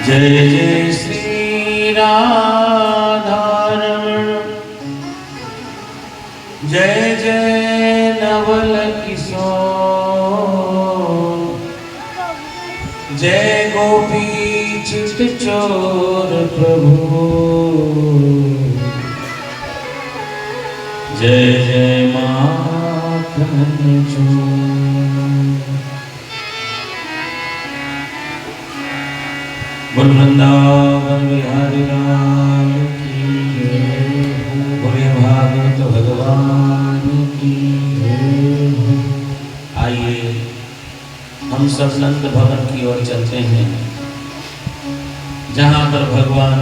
जय जय श्री राधारमण, जय जय नवल किशोर, जय गोपी चित चोर प्रभु, जय जय माखन चोर। बोल वृंदावन बिहारी लाल की जय, बोले भागवत भगवान की जय। आइए हम सब नंद भवन की ओर चलते हैं, जहाँ पर भगवान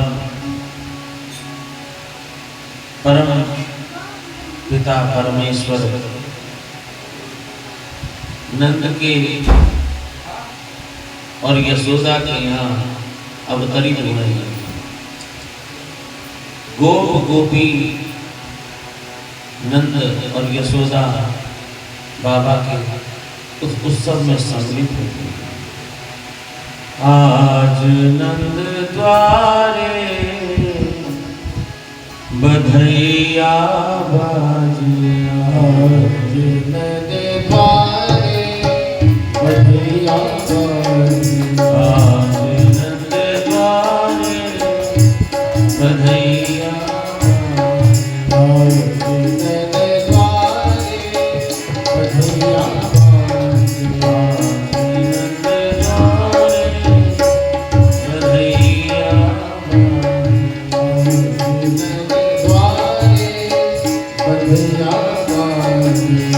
परम पिता परमेश्वर नंद के और यशोदा के यहाँ अवतरित हुए हैं। गोप गोपी नंद और यशोदा बाबा के उस उत्सव में सम्मिलित होते हैं। आज नंद द्वारे बधैया बाजिया, आज नंद द्वारे बधैया बाजिया, आज नंद द्वारे बधैया, आज नंद द्वारे बधैया बाजिया, नंद द्वारे बधैया बाजिया।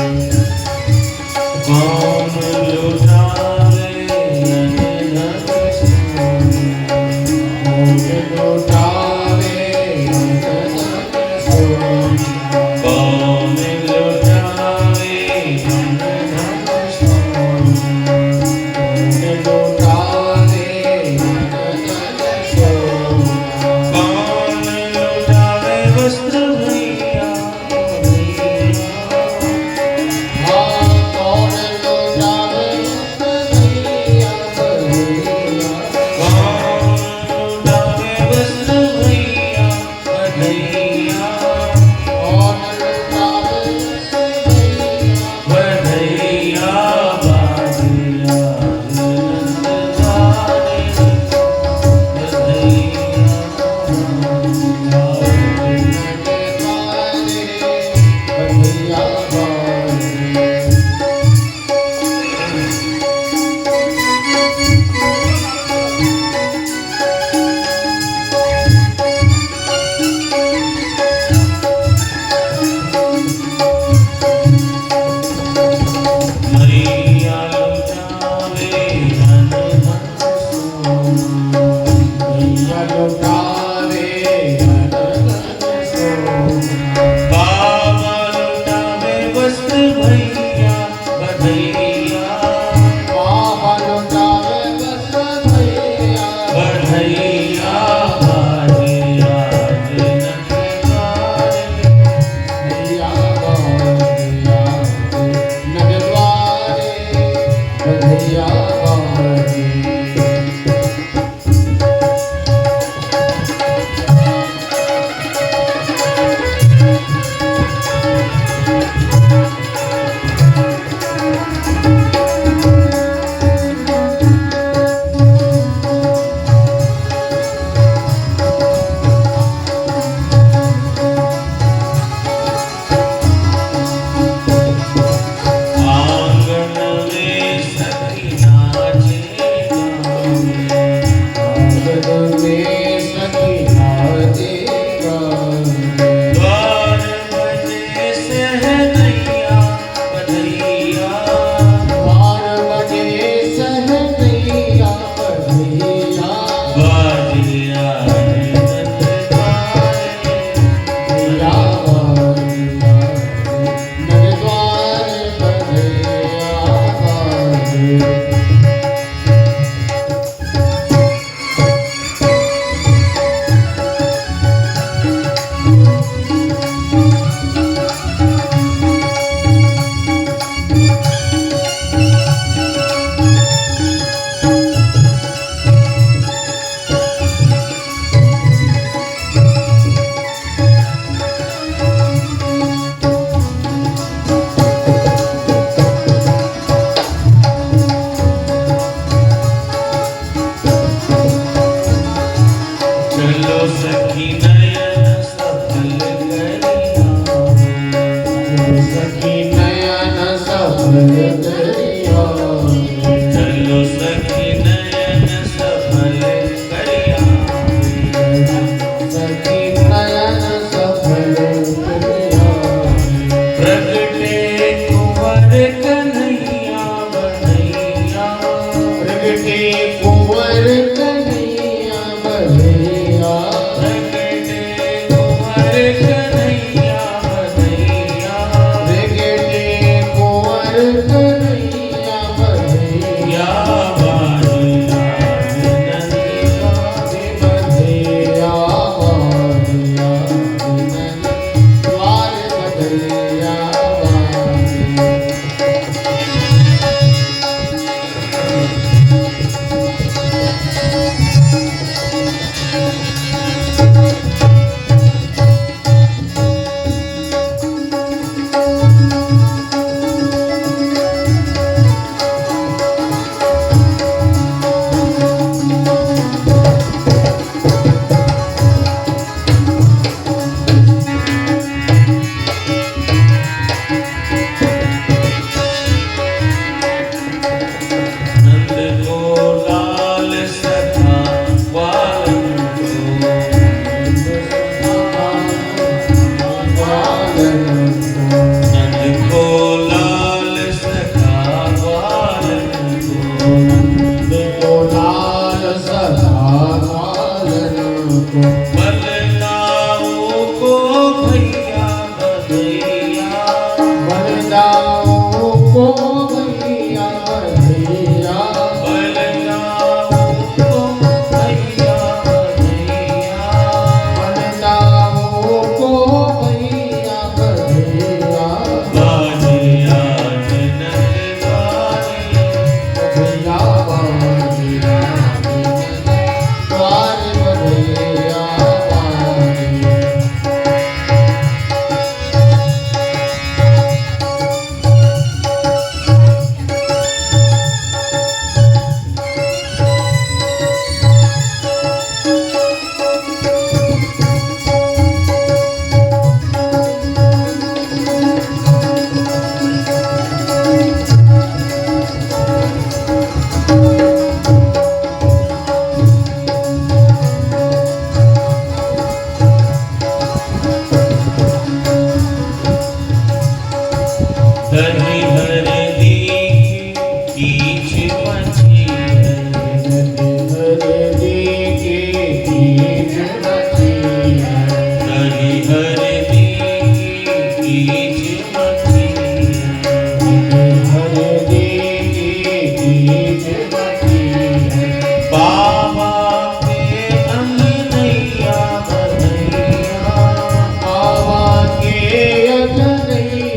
प्रगटे कुंवर कन्हैया बधैया, प्रगटे कुंवर कन्हैया बधैया, प्रगटे कुंवर कन्हैया बधैया, बाजला नंदिका बधैया बाजला द्वार बधैया नंद को लाल सखा ग्वालन को, नंद को लाल सखा ग्वालन को, लाल सदा लालन को, बलदाऊ को भैया बधैया, बलदाऊ को भैया बधैया, बलदाऊ को भैया बधैया, बलदाऊ को भैया बधैया, बाजिया नंद गारी, बधैया बाजिया द्वार बधैया बाजिया। हरि हरि दी कीच मची है, हरि हरि दी कीच मची है, बाबा के अंगनैया बधैया, बाजिया नंद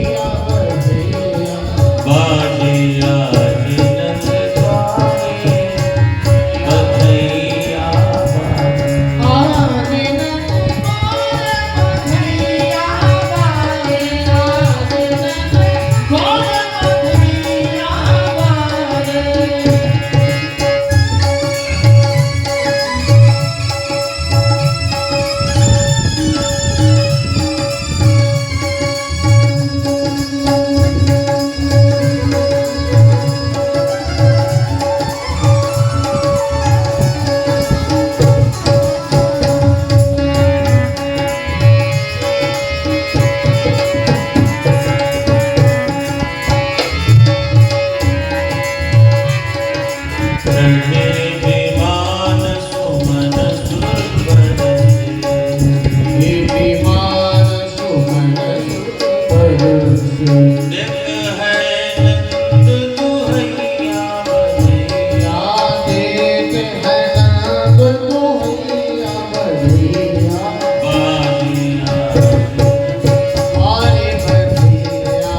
गारी, बधैया मेरे विमान सुमन सुर बरसे, देख है नंद दुहैया बधैया, बाजिया बधैया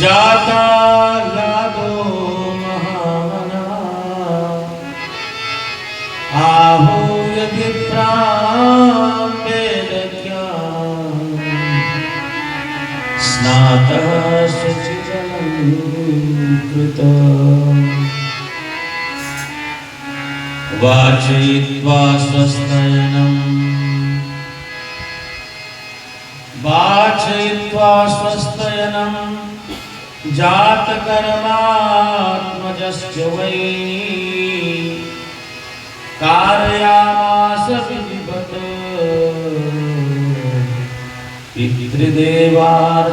जाता लादो महामना आहो यदि प्राण वेद ज्ञान स्नातः शुचिजलं कृतम् वाचयित्वा स्वस्तयनं जातकर्मात्मजश्च वै कारयामास विधिवत् पितृदेवार्चनं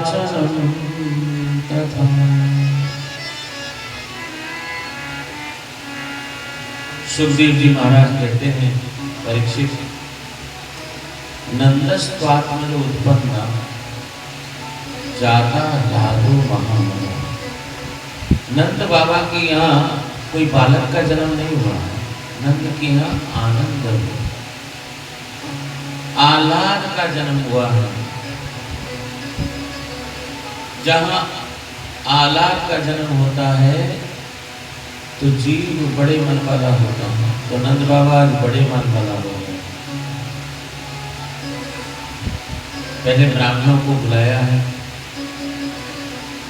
तथा। सुखदेव जी महाराज कहते हैं, परीक्षित, नंदस्त्वात्मन उत्पन्न जाता लादो महामना। नंद बाबा के यहाँ कोई बालक का जन्म नहीं हुआ, नंद के यहाँ आनंद हुआ, आह्लाद का जन्म हुआ है। जहाँ आह्लाद का जन्म होता है तो जीव बड़े मन वाला होता है। तो नंद बाबा आज बड़े मन वाला हो गए। पहले ब्राह्मणों को बुलाया है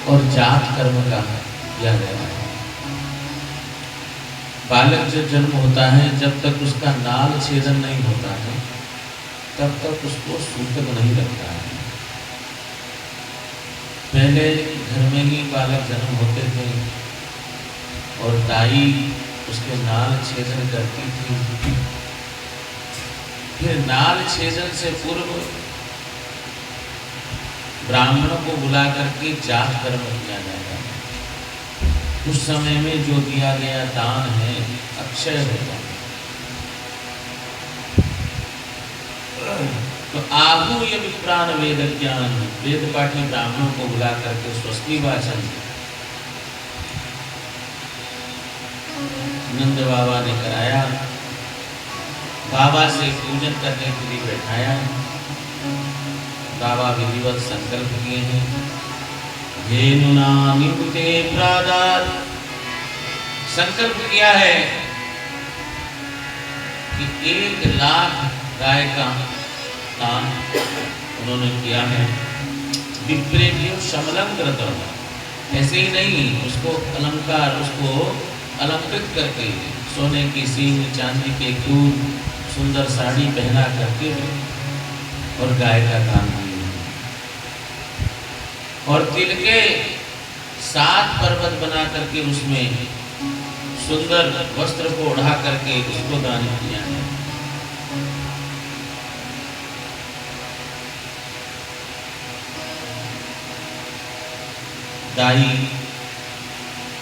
और जात कर्म का किया गया है। बालक जब जन्म होता है, जब तक उसका नाल छेदन नहीं होता है, तब तक उसको सूतक नहीं लगता है। पहले घर में ही बालक जन्म होते थे और दाई उसके नाल छेदन करती थी। फिर नाल छेदन से पूर्व ब्राह्मणों को बुला करके जात कर्म किया जाता है। उस समय में जो दिया गया दान है अक्षय होता है। तो आहू ये विप्राण वेद ज्ञान, वेद पाठी ब्राह्मणों को बुला करके स्वस्ति वाचन नंद बाबा ने कराया। बाबा से पूजन करने के लिए बैठाया। बाबा विधिवत संकल्प किए हैं, धेनुनानिपुते प्रादार। संकल्प किया है कि 1 लाख गाय का दान उन्होंने किया है। विप्रेभ्यो शमलं कृतं, ऐसे ही नहीं, उसको अलंकार, उसको अलंकृत करके सोने की सींग, चांदी के दूध, सुंदर साड़ी पहना करके और गाय का दान दिया। और तिल के 7 पर्वत बना करके उसमें सुंदर वस्त्र को ओढ़ा करके उसको दान किया है। दाई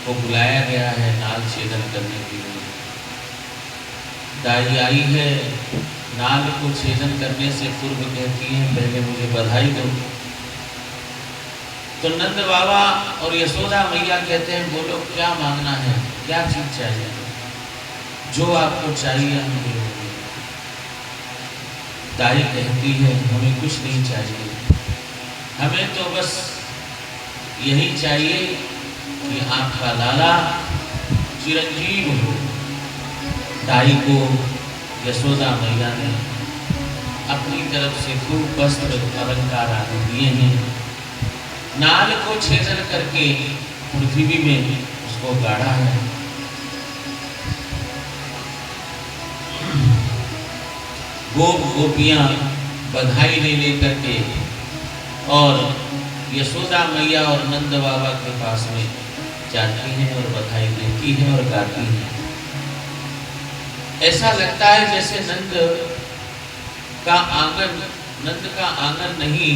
को बुलाया गया है नाल छेदन करने के लिए। दाई आई है, नाल को छेदन करने से पूर्व कहती है, पहले मुझे बधाई दो। तो नंद बाबा और यशोदा मैया कहते हैं, बोलो क्या मांगना है, क्या चीज चाहिए, जो आपको चाहिए हम देंगे। दाई कहती है, हमें कुछ नहीं चाहिए, हमें तो बस यही चाहिए कि आपका लाला चिरंजीव हो। दाई को यशोदा मैया ने अपनी तरफ से खूब वस्त्र अलंकार आदि दिए हैं। नाल को छेदन करके पृथ्वी में उसको गाड़ा है। गोप गोपियां बधाई ले लेकर के और यशोदा मैया और नंद बाबा के पास में जाती हैं और बधाई देती हैं और गाती हैं। ऐसा लगता है जैसे नंद का आंगन नहीं,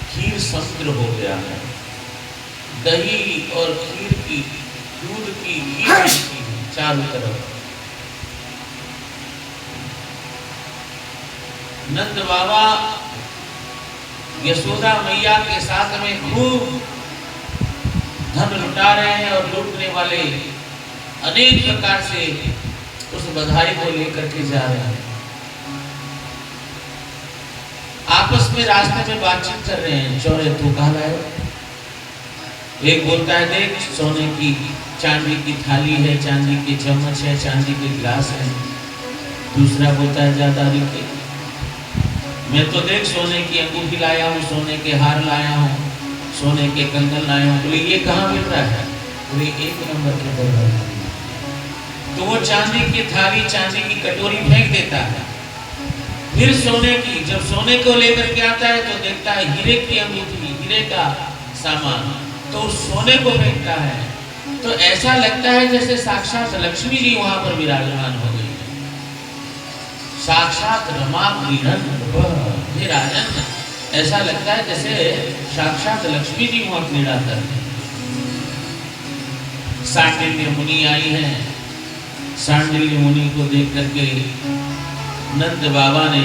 खीर समुद्र हो गया है। दही और खीर की, दूध की खीर चारों तरफ। नंद बाबा यशोदा मैया के साथ में खूब धन लुटा रहे हैं और लूटने वाले अनेक प्रकार से उस बधाई को लेकर के जा रहे हैं। आपस में रास्ते में बातचीत कर रहे हैं। चौरे तू कहाँ लाए, एक बोलता है देख सोने की चांदी की थाली है, चांदी के चम्मच है, चांदी के गिलास है। दूसरा बोलता है ज्यादा के मैं तो देख सोने की अंगूठी लाया हूँ, सोने के हार लाया हूँ, सोने के कंगन लाया हूँ। बोले ये कहाँ मिल रहा है? बोले 1 नंबर के दरबार। तो वो चांदी की थाली, चांदी की कटोरी फेंक देता है। फिर सोने की, जब सोने को लेकर के आता है तो देखता है हीरे की अंगूठी, हीरे का सामान, तो उस सोने को फेंकता है। तो ऐसा लगता है जैसे साक्षात लक्ष्मी जी वहां पर विराजमान हो गई है, साक्षात रमा क्रीडन। हे राजन, ऐसा लगता है जैसे साक्षात लक्ष्मी जी वहां क्रीड़ा करते हैं। सांडिल्य मुनि आई है। सांडिल्य मुनि को देख करके नंद बाबा ने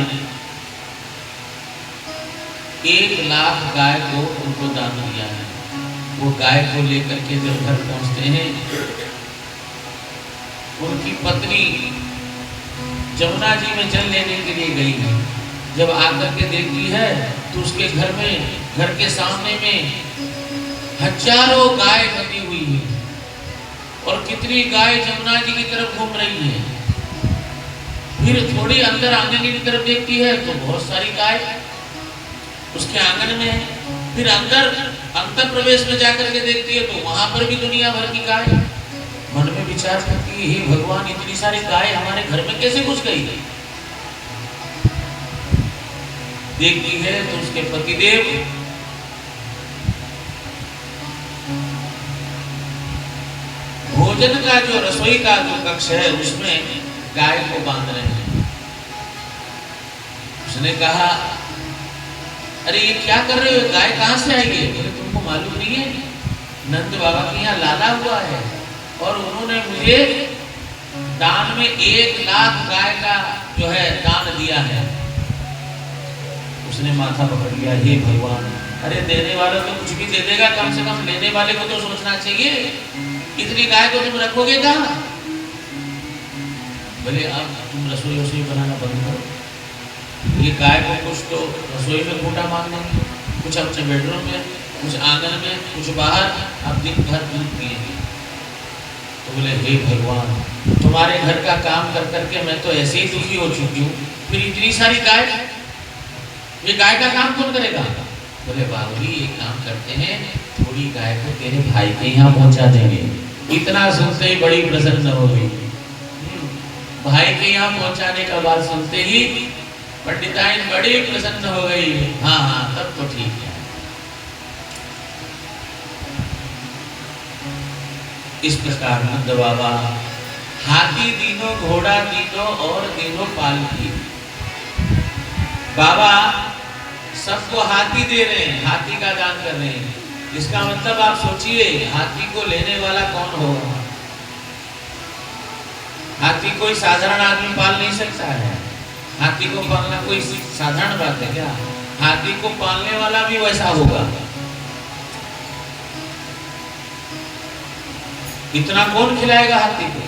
1 लाख गाय को उनको दान दिया है। वो गाय को लेकर के जब घर पहुंचते हैं, उनकी पत्नी जमुना जी में जल लेने के लिए गई है। जब आकर के देखती है तो उसके घर में, घर के सामने में हजारों गाय बंधी हुई है और कितनी गाय जमुना जी की तरफ घूम रही है। फिर थोड़ी अंदर आंगन की तरफ देखती है तो बहुत सारी गाय उसके आंगन में है। फिर अंतर प्रवेश में जाकर के देखती है तो वहां पर भी दुनिया भर की गाय। मन में विचार करती है, हे भगवान, इतनी सारी गाय हमारे घर में कैसे घुस गई? देखती है तो उसके पतिदेव भोजन का जो रसोई का जो कक्ष है उसमें गाय को बांध रहे हैं। उसने कहा, अरे ये क्या कर रहे हो? गाय कहाँ से आई है? बोले तुमको मालूम नहीं है, नंद बाबा के यहाँ लाला हुआ है और उन्होंने मुझे दान में 1 लाख गाय का जो है दान दिया है। उसने माथा पकड़ लिया, हे भगवान, अरे देने वाला तो कुछ भी दे देगा, कम से कम लेने वाले को तो सोचना चाहिए। इतनी गाय को तुम रखोगे कहाँ? बोले अब तुम रसोई बनाना बंद करो। ये गाय को कुछ तो रसोई में खूंटा मार देंगे, कुछ अपने बेडरूम में, कुछ आंगन में, कुछ बाहर, अब दिन भर दूध पिएंगे। तो बोले, हे भगवान, तुम्हारे घर का काम कर करके मैं तो ऐसे ही दुखी हो चुकी हूँ, फिर इतनी सारी गाय, ये गाय का काम कौन करेगा? बोले बाबूजी एक काम करते हैं, थोड़ी गाय को तेरे भाई के यहाँ पहुँचा देंगे। इतना सुनते ही बड़ी प्रसन्न हो गई। भाई के यहाँ पहुँचाने का बात सुनते ही पंडिताइन बड़ी प्रसन्न हो गई। हाँ हाँ, तब तो ठीक है। इस प्रकार नंद बाबा हाथी दीनों, घोड़ा दीनों और दीनों पालकी, बाबा सबको हाथी दे रहे हैं, हाथी का दान कर रहे हैं। इसका मतलब आप सोचिए, हाथी को लेने वाला कौन होगा? हाथी कोई साधारण आदमी पाल नहीं सकता है। हाथी को पालना कोई साधारण बात है क्या? हाथी को पालने वाला भी वैसा होगा। इतना कौन खिलाएगा हाथी को?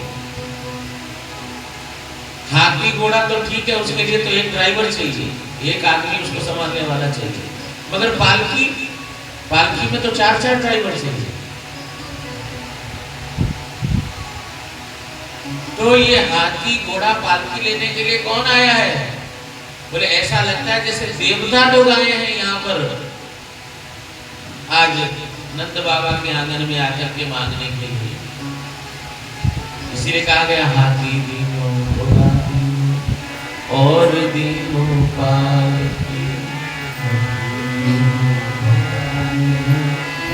हाथी घोड़ा तो ठीक है, उसके लिए तो एक ड्राइवर चाहिए, एक आदमी उसको संभालने वाला चाहिए। मगर पालकी में तो 4-4 ड्राइवर चाहिए। तो ये हाथी घोड़ा पालकी लेने के लिए कौन आया है? बोले ऐसा लगता है जैसे देवता लोग आए हैं यहाँ पर आज नंद बाबा के आंगन में आकर के मांगने के लिए। इसीलिए कहा गया, हाथी दीनों घोड़ा दीनों और दीनों पालकी,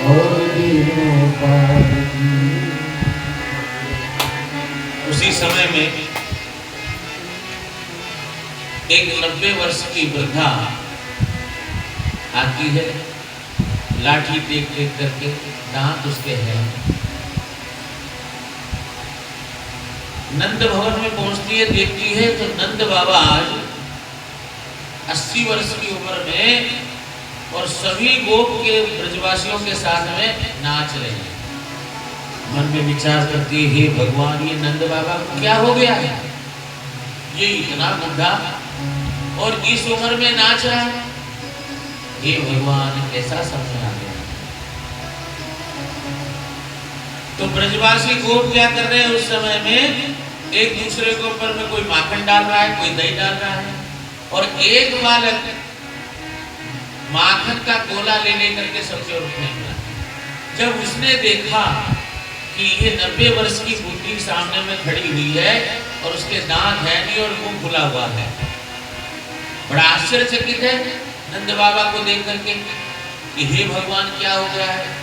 और दीनों पालकी। उसी समय में एक 90 वर्ष की वृद्धा आती है, लाठी टेक टेक करके, दांत उसके हैं। नंद भवन में पहुंचती है, देखती है तो नंद बाबा आज 80 वर्ष की उम्र में और सभी गोप के ब्रजवासियों के साथ में नाच रहे हैं। मन में विचार करती है, हे भगवान, ये नंद बाबा को क्या हो गया है? ये इतना बुढ़ा और इस उम्र में नाच रहा है। हे भगवान, कैसा समय आ गया। तो ब्रजवासी गोप क्या कर रहे हैं उस समय में, एक दूसरे के ऊपर में कोई माखन डाल रहा है, कोई दही डाल रहा है, और एक बालक माखन का गोला ले लेकर के सबके ओर फेंक रहा है। जब उसने देखा कि ये 90 वर्ष की बुढ़ी सामने में खड़ी हुई है और उसके दांत है नहीं और मुंह खुला हुआ है, बड़ा आश्चर्यचकित है नंद बाबा को देख करके कि हे भगवान क्या हो गया है।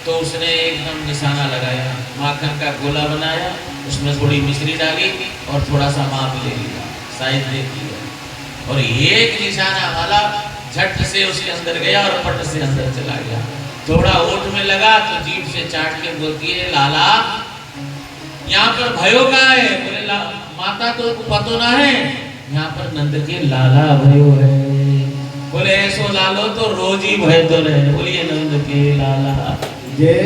तो उसने एकदम निशाना लगाया, माखन का गोला बनाया, उसमें थोड़ी मिश्री डाली और थोड़ा सा माप ले लिया, साइज देख लिया, और एक निशाना वाला झट से उसके अंदर गया और पट से अंदर चला गया। थोड़ा ओठ में लगा तो जीभ से चाट के बोलती है, लाला यहाँ पर भयो का है। बोले माता तो पतो ना है, यहाँ पर नंद के लाला भयो है। बोले ऐसो लालो तो रोज ही भय तो रहे। बोलिए नंद के लाला जय।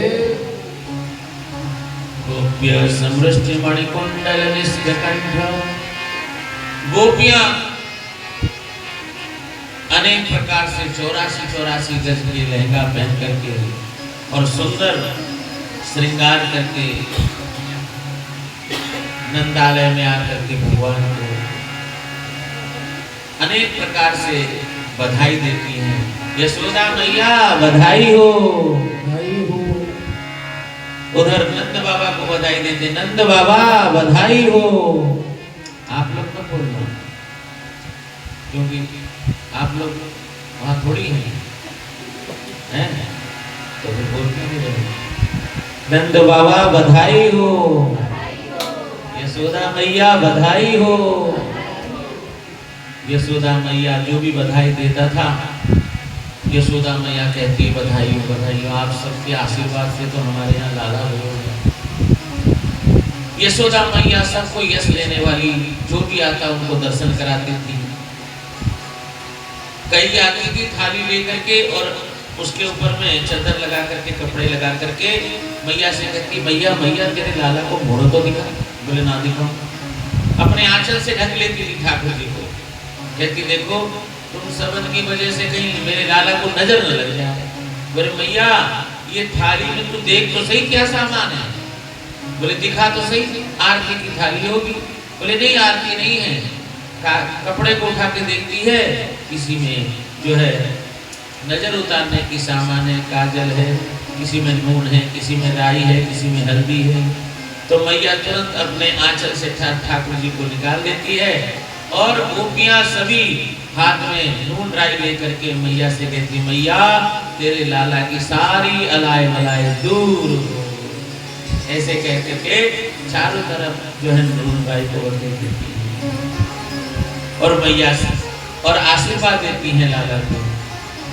गोप्य समृष्टि मणिकुंडल निष्कंठ। गोपियां अनेक प्रकार से 84 गज के लहंगा पहन करके और सुंदर श्रृंगार करके नंदालय में आकर के भगवान को अनेक प्रकार से बधाई देती हैं। यशोदा मैया बधाई हो, बधाई हो। उधर नंद बाबा को बधाई देते, नंद बाबा बधाई हो। आप लोग तो बोलना, क्योंकि आप लोग वहां थोड़ी हैं, तो फिर बोलते हैं नंद बाबा बधाई हो, यशोदा मैया बधाई हो। यशोदा मैया जो भी बधाई देता था, यशोदा मैया कहती है बधाई हो बधाई हो, आप सबके आशीर्वाद से तो हमारे यहाँ लाला हो गया। यशोदा मैया सबको यश लेने वाली, जो भी आता उनको दर्शन कराती थी। कई आती थी थाली लेकर के और उसके ऊपर में चादर लगा करके, कपड़े लगा करके मैया से कहती, मैया मैया तेरे लाला को मोड़ो तो दिखा। बोले ना दिखाओ। अपने आंचल से ढक लेती थी ठाकुर जी को, कहती देखो तुम सबन की वजह से कहीं मेरे लाला को नजर न लग जाए। बोले मैया ये थाली में तू देख तो सही क्या सामान है। बोले दिखा तो सही, आरती की थाली होगी। बोले नहीं आरती नहीं है, कपड़े को उठा के देखती है, किसी में जो है नजर उतारने की सामान है, काजल है, किसी में नून है, किसी में राई है, किसी में हल्दी है। तो मैया तुरंत अपने आंचल से ठाकुर जी को निकाल देती है और गोपियां सभी हाथ में नून राई लेकर के मैया से कहती, मैया तेरे लाला की सारी अलाय मलाय दूर हो। ऐसे कहते के चारों तरफ जो है नून राई को देती है और मैया और आशीर्वाद देती हैं लाला को।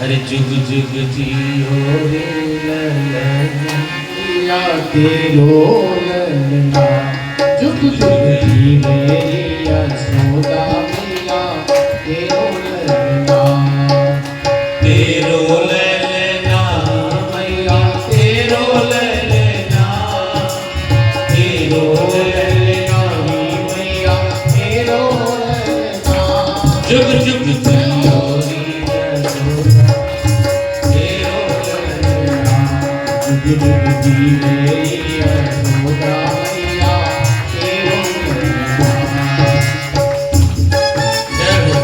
अरे जुग जुग जियो रे ललना तेरो ललना, जुग जुग जियो रे यशोदा मैया तेरो ललना। तेरो ललना मैया तेरो ललना, तेरो ललना मैया तेरो ललना। जुग जुग जियो रे यशोदा तेरो ललना। जुग जुग जियो रे यशोदा मैया तेरो ललना। जय हो।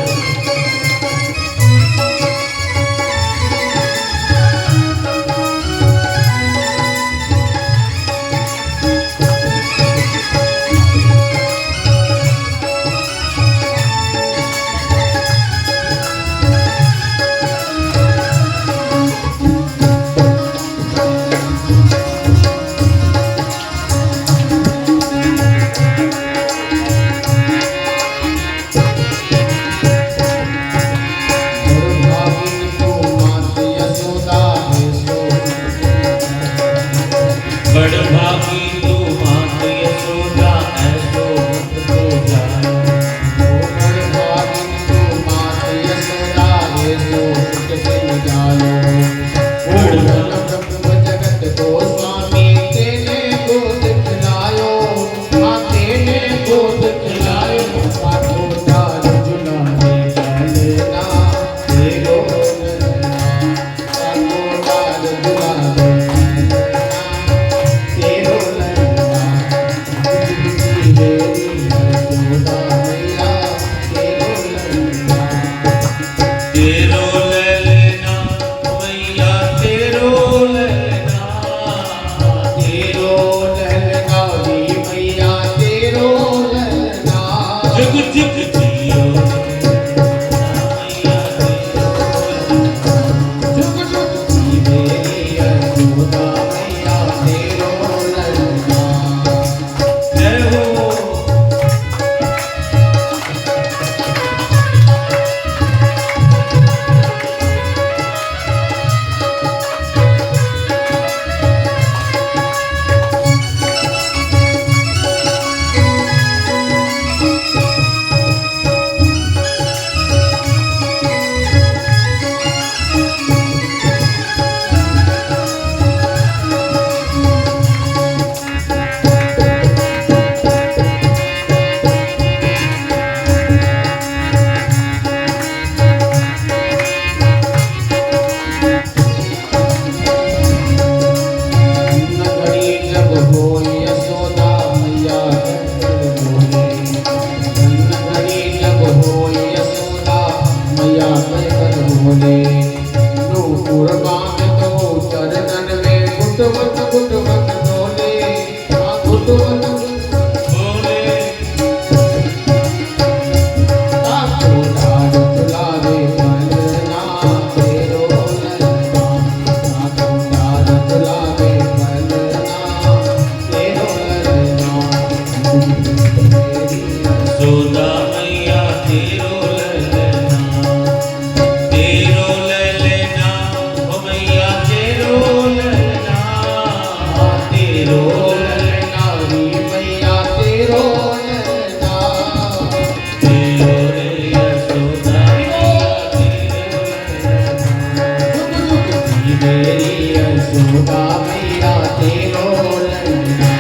मेरी यशोदा मैया तेरो ललना।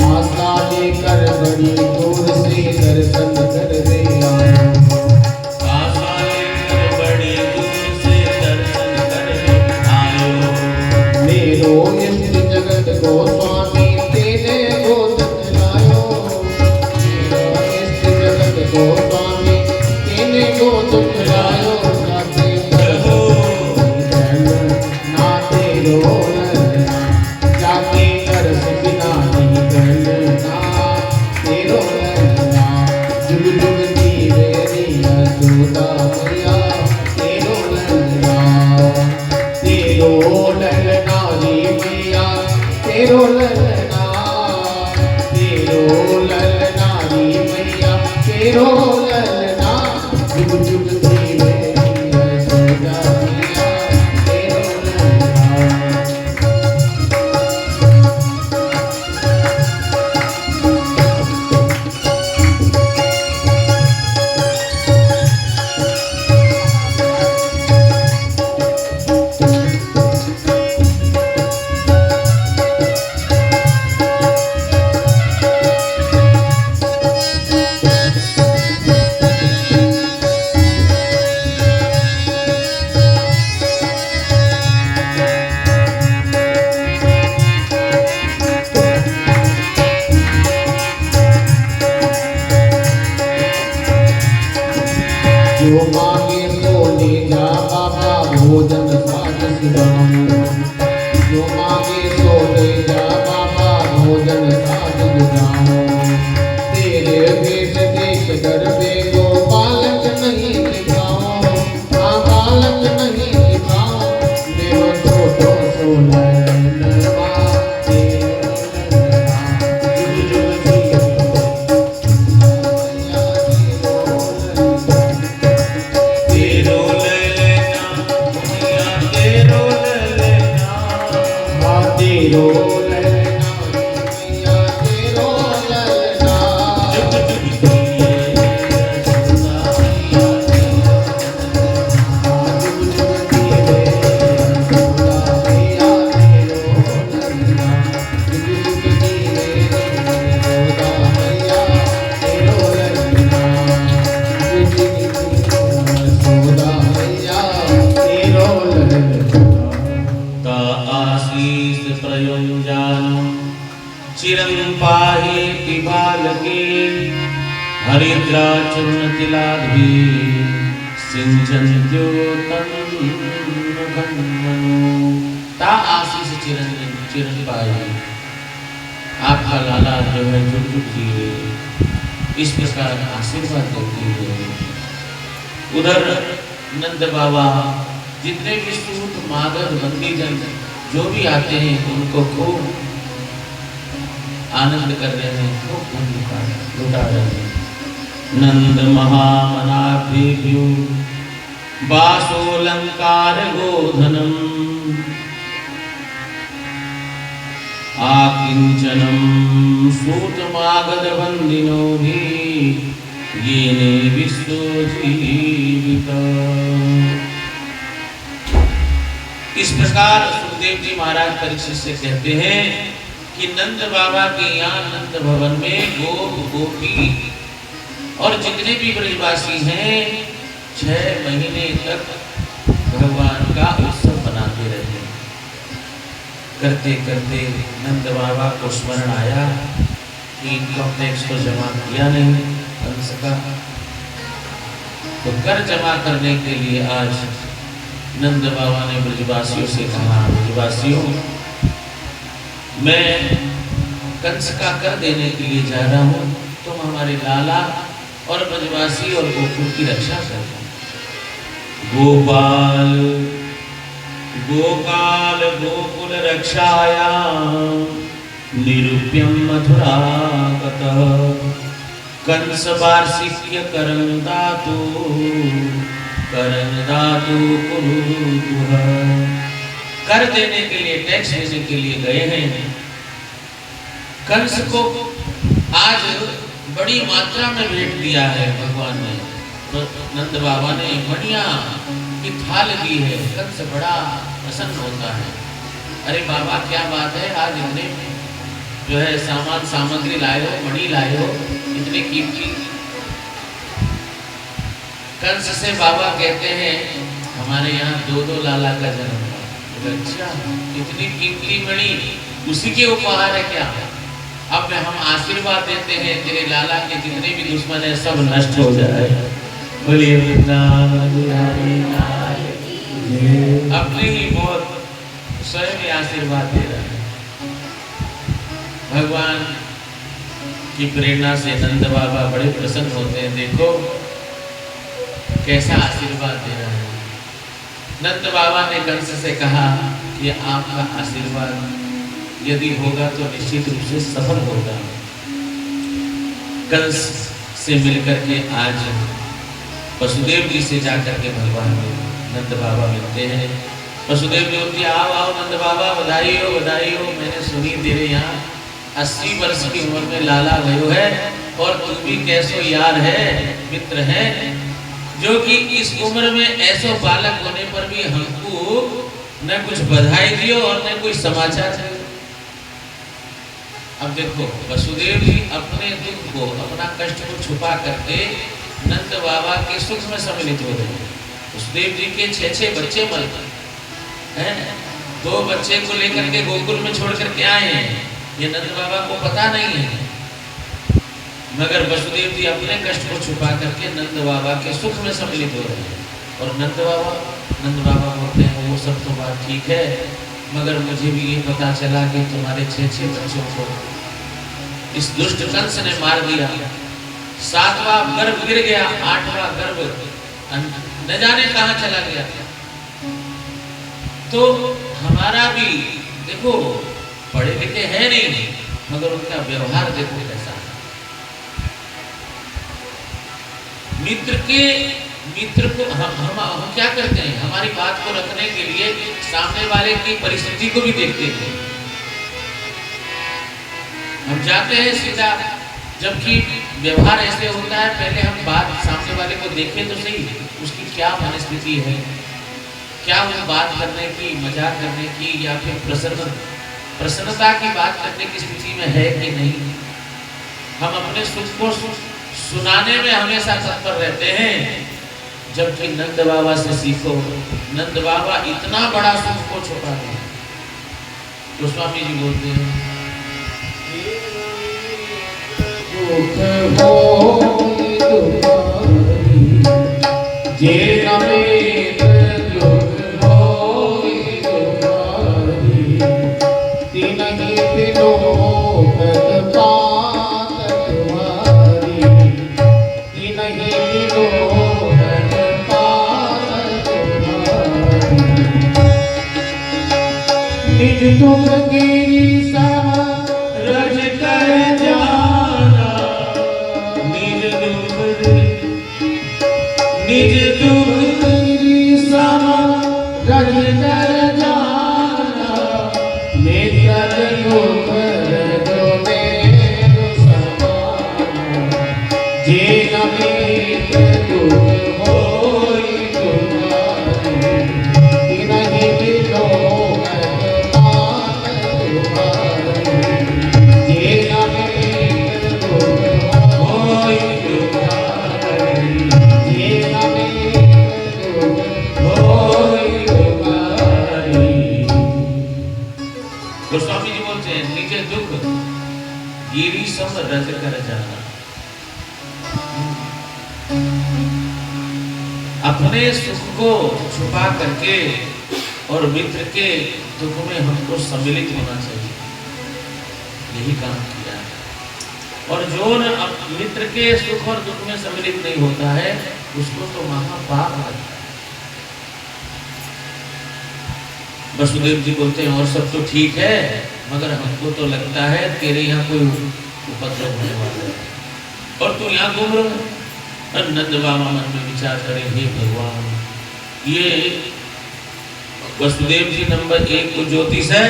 आशा लेकर बड़ी दूर से दर्शन कर रे आयो। आशा लेकर बड़ी दूर से दर्शन करने आयो। मेरो इष्ट जगत गोस्वामी तेरे गोद लायो। मेरो इष्ट जगत गोस्वामी तेरे गोद लायो। जाते प्रभु ना तेरो ललना, जाते कर बिना नहीं गलना तेरो ललना। जुग जुग जीवे रे यशोदा मैया तेरो ललना। तेरो ललना रे मैया तेरो ललना। तेरो ललना रे मैया तेरो ललना। जुग जुग जीवे रे यशोदा मैया तेरो ललना। जो मांगे तो ले जा बाबा भोजन साथ सिधाऊं। जो मांगे तो ले जा बाबा भोजन साथ सिधाऊं। तेरे भेष देख डरवे को बालक नहीं दिखाऊं। हाँ बालक नहीं दिखाऊं। मेरो छोटो सो ललनवा तेरो ललना। जुग जुग जीवे मैया तेरो ललना। तेरो ललना मैया तेरो ललना। तेरो ललना मैया तेरो ललना। जुग जुग जिए यशोदा मैया तेरो जुग जुग जीवे यशोदा मैया तेरो ललना। जुग जुग जीवे यशोदा मैया तेरो ललना। जुग जुग जीवे यशोदा मैया तेरो ललना। ता आशीष प्रयुञ्जानो चिरं पाहेति बालके हरिद्राचूर्णतिलाद्भि सिञ्चन्त्यो तन्नघन्मनो। ता आशीष चिरं पाहे, आपका लाला जो है जुग जुग जिए, इस प्रकार आशीर्वाद देती है। उधर नंद बाबा जितने भी सूत मागध बंदीजन जो भी आते हैं उनको खूब आनंद कर रहे हैं, खूब धन लुटा रहे हैं। नंद महामनाभ्यो वासोलंकार गोधनम आकिंचनम सूत मागध बंदिनो भी येने विश्वजीविता। इस प्रकार सुखदेव जी महाराज परीक्षित से कहते हैं कि नंद बाबा के यहाँ नंद भवन में गोप गोपी और जितने भी ब्रजवासी हैं 6 महीने तक भगवान का उत्सव बनाते रहते हैं। करते करते नंद बाबा को स्मरण आया कि इनकम टैक्स तो जमा किया नहीं अंश का, तो कर जमा करने के लिए आज नंद बाबा ने ब्रजवासियों से कहा, ब्रजवासियों मैं कंस का कर देने के लिए जा रहा हूँ, तुम हमारे लाला और ब्रजवासी और गोकुल की रक्षा करता। गोपाल गोपाल गोकुल रक्षाया निरूप्यं मथुरागतः कंस वार्षिक्य करंदातु कुरुतुः। कर देने के लिए, टैक्स देने के लिए गए हैं। कंस को आज बड़ी मात्रा में भेंट दिया है भगवान ने। तो नंद बाबा ने बढ़िया की थाल दी है। कंस बड़ा प्रसन्न होता है। अरे बाबा क्या बात है, आज इतने जो है सामान सामग्री लाए हो, मणि लाए हो, इतने कीमती। कंस से बाबा कहते हैं हमारे यहाँ दो लाला का जन्म हुआ। अच्छा, इतनी कीमती मणि उसी के उपहार है क्या? अब हम आशीर्वाद देते हैं तेरे लाला के जितने भी दुश्मन है सब नष्ट हो जाए। बोलिए अपने ही बहुत स्वयं आशीर्वाद दे रहा है। भगवान की प्रेरणा से नंद बाबा बड़े प्रसन्न होते हैं। देखो कैसा आशीर्वाद दे रहा है। नंद बाबा ने कंस से कहा कि आपका आशीर्वाद यदि होगा तो निश्चित रूप से सफल होगा। कंस से मिलकर के आज वसुदेव जी से जाकर के भगवान नंद बाबा मिलते हैं। वसुदेव जी बोलती आओ आओ नंद बाबा, बधाई हो बधाई हो। मैंने सुनी तेरे यहाँ 80 वर्ष की उम्र में लाला भयो है और तू भी कैसो यार है, मित्र है, जो कि इस उम्र में ऐसो बालक होने पर भी हमको न कुछ बधाई दियो और न कोई समाचार दियो। अब देखो वसुदेव जी अपने दुख को, अपना कष्ट को छुपा करके नंद बाबा के सुख में सम्मिलित हो रहे हैं। वसुदेव जी के 6 बच्चे मर गए हैं। 2 बच्चे को लेकर के गोकुल में छोड़ करके आए हैं। ये नंद बाबा को पता नहीं है, मगर वसुदेव जी अपने कष्ट को छुपा करके नंद बाबा के सुख में सम्मिलित हो रहे हैं। और नंद बाबा बोलते हैं वो सब तो बात ठीक है, मगर मुझे भी ये पता चला कि तुम्हारे 6 बच्चों को इस दुष्ट कंस ने मार दिया। 7वां गर्भ गिर गया, 8वां गर्भ न जाने कहां चला गया। तो हमारा भी देखो पढ़े लिखे हैं नहीं, मगर उनका व्यवहार देखो कैसा है। मित्र को हम क्या करते हैं, हमारी बात को रखने के लिए सामने वाले की परिस्थिति को भी देखते हैं। हम जाते हैं सीधा, जबकि व्यवहार ऐसे होता है पहले हम बात सामने वाले को देखें तो सही, उसकी क्या मनस्थिति है, क्या वो बात करने की, मजाक करने की या फिर प्रसन्नता की बात करने की स्थिति में है कि नहीं। हम अपने सुख को सुनाने में हमेशा तत्पर रहते हैं, जबकि नंद बाबा से सीखो। नंद बाबा इतना बड़ा सुख को छुपा दे। गोस्वामी जी बोलते हैं निज दुख गिरी रज कर जाना, निज दुख गिरी रज कर जाना, नेत्र दुख जो मेरो समाना, जे नमित दुख होई तुम्हारी, तिनहि बिलो गोस्वामी जी बोलते हैं निज दुख गिरी सम रज कर जाना। अपने सुख को छुपा करके और मित्र के दुख में हमको सम्मिलित होना चाहिए, यही काम किया है। और जो न मित्र के सुख और दुख में सम्मिलित नहीं होता है उसको तो महापाप लगता है। वसुदेव जी बोलते हैं और सब तो ठीक है, मगर हमको तो लगता है तेरे यहाँ कोई उपद्रव होने वाला है और तू यहाँ घूम रहा है। नंद बाबा मन में विचार करे, हे भगवान, ये वसुदेव जी नंबर 1 को ज्योतिष है,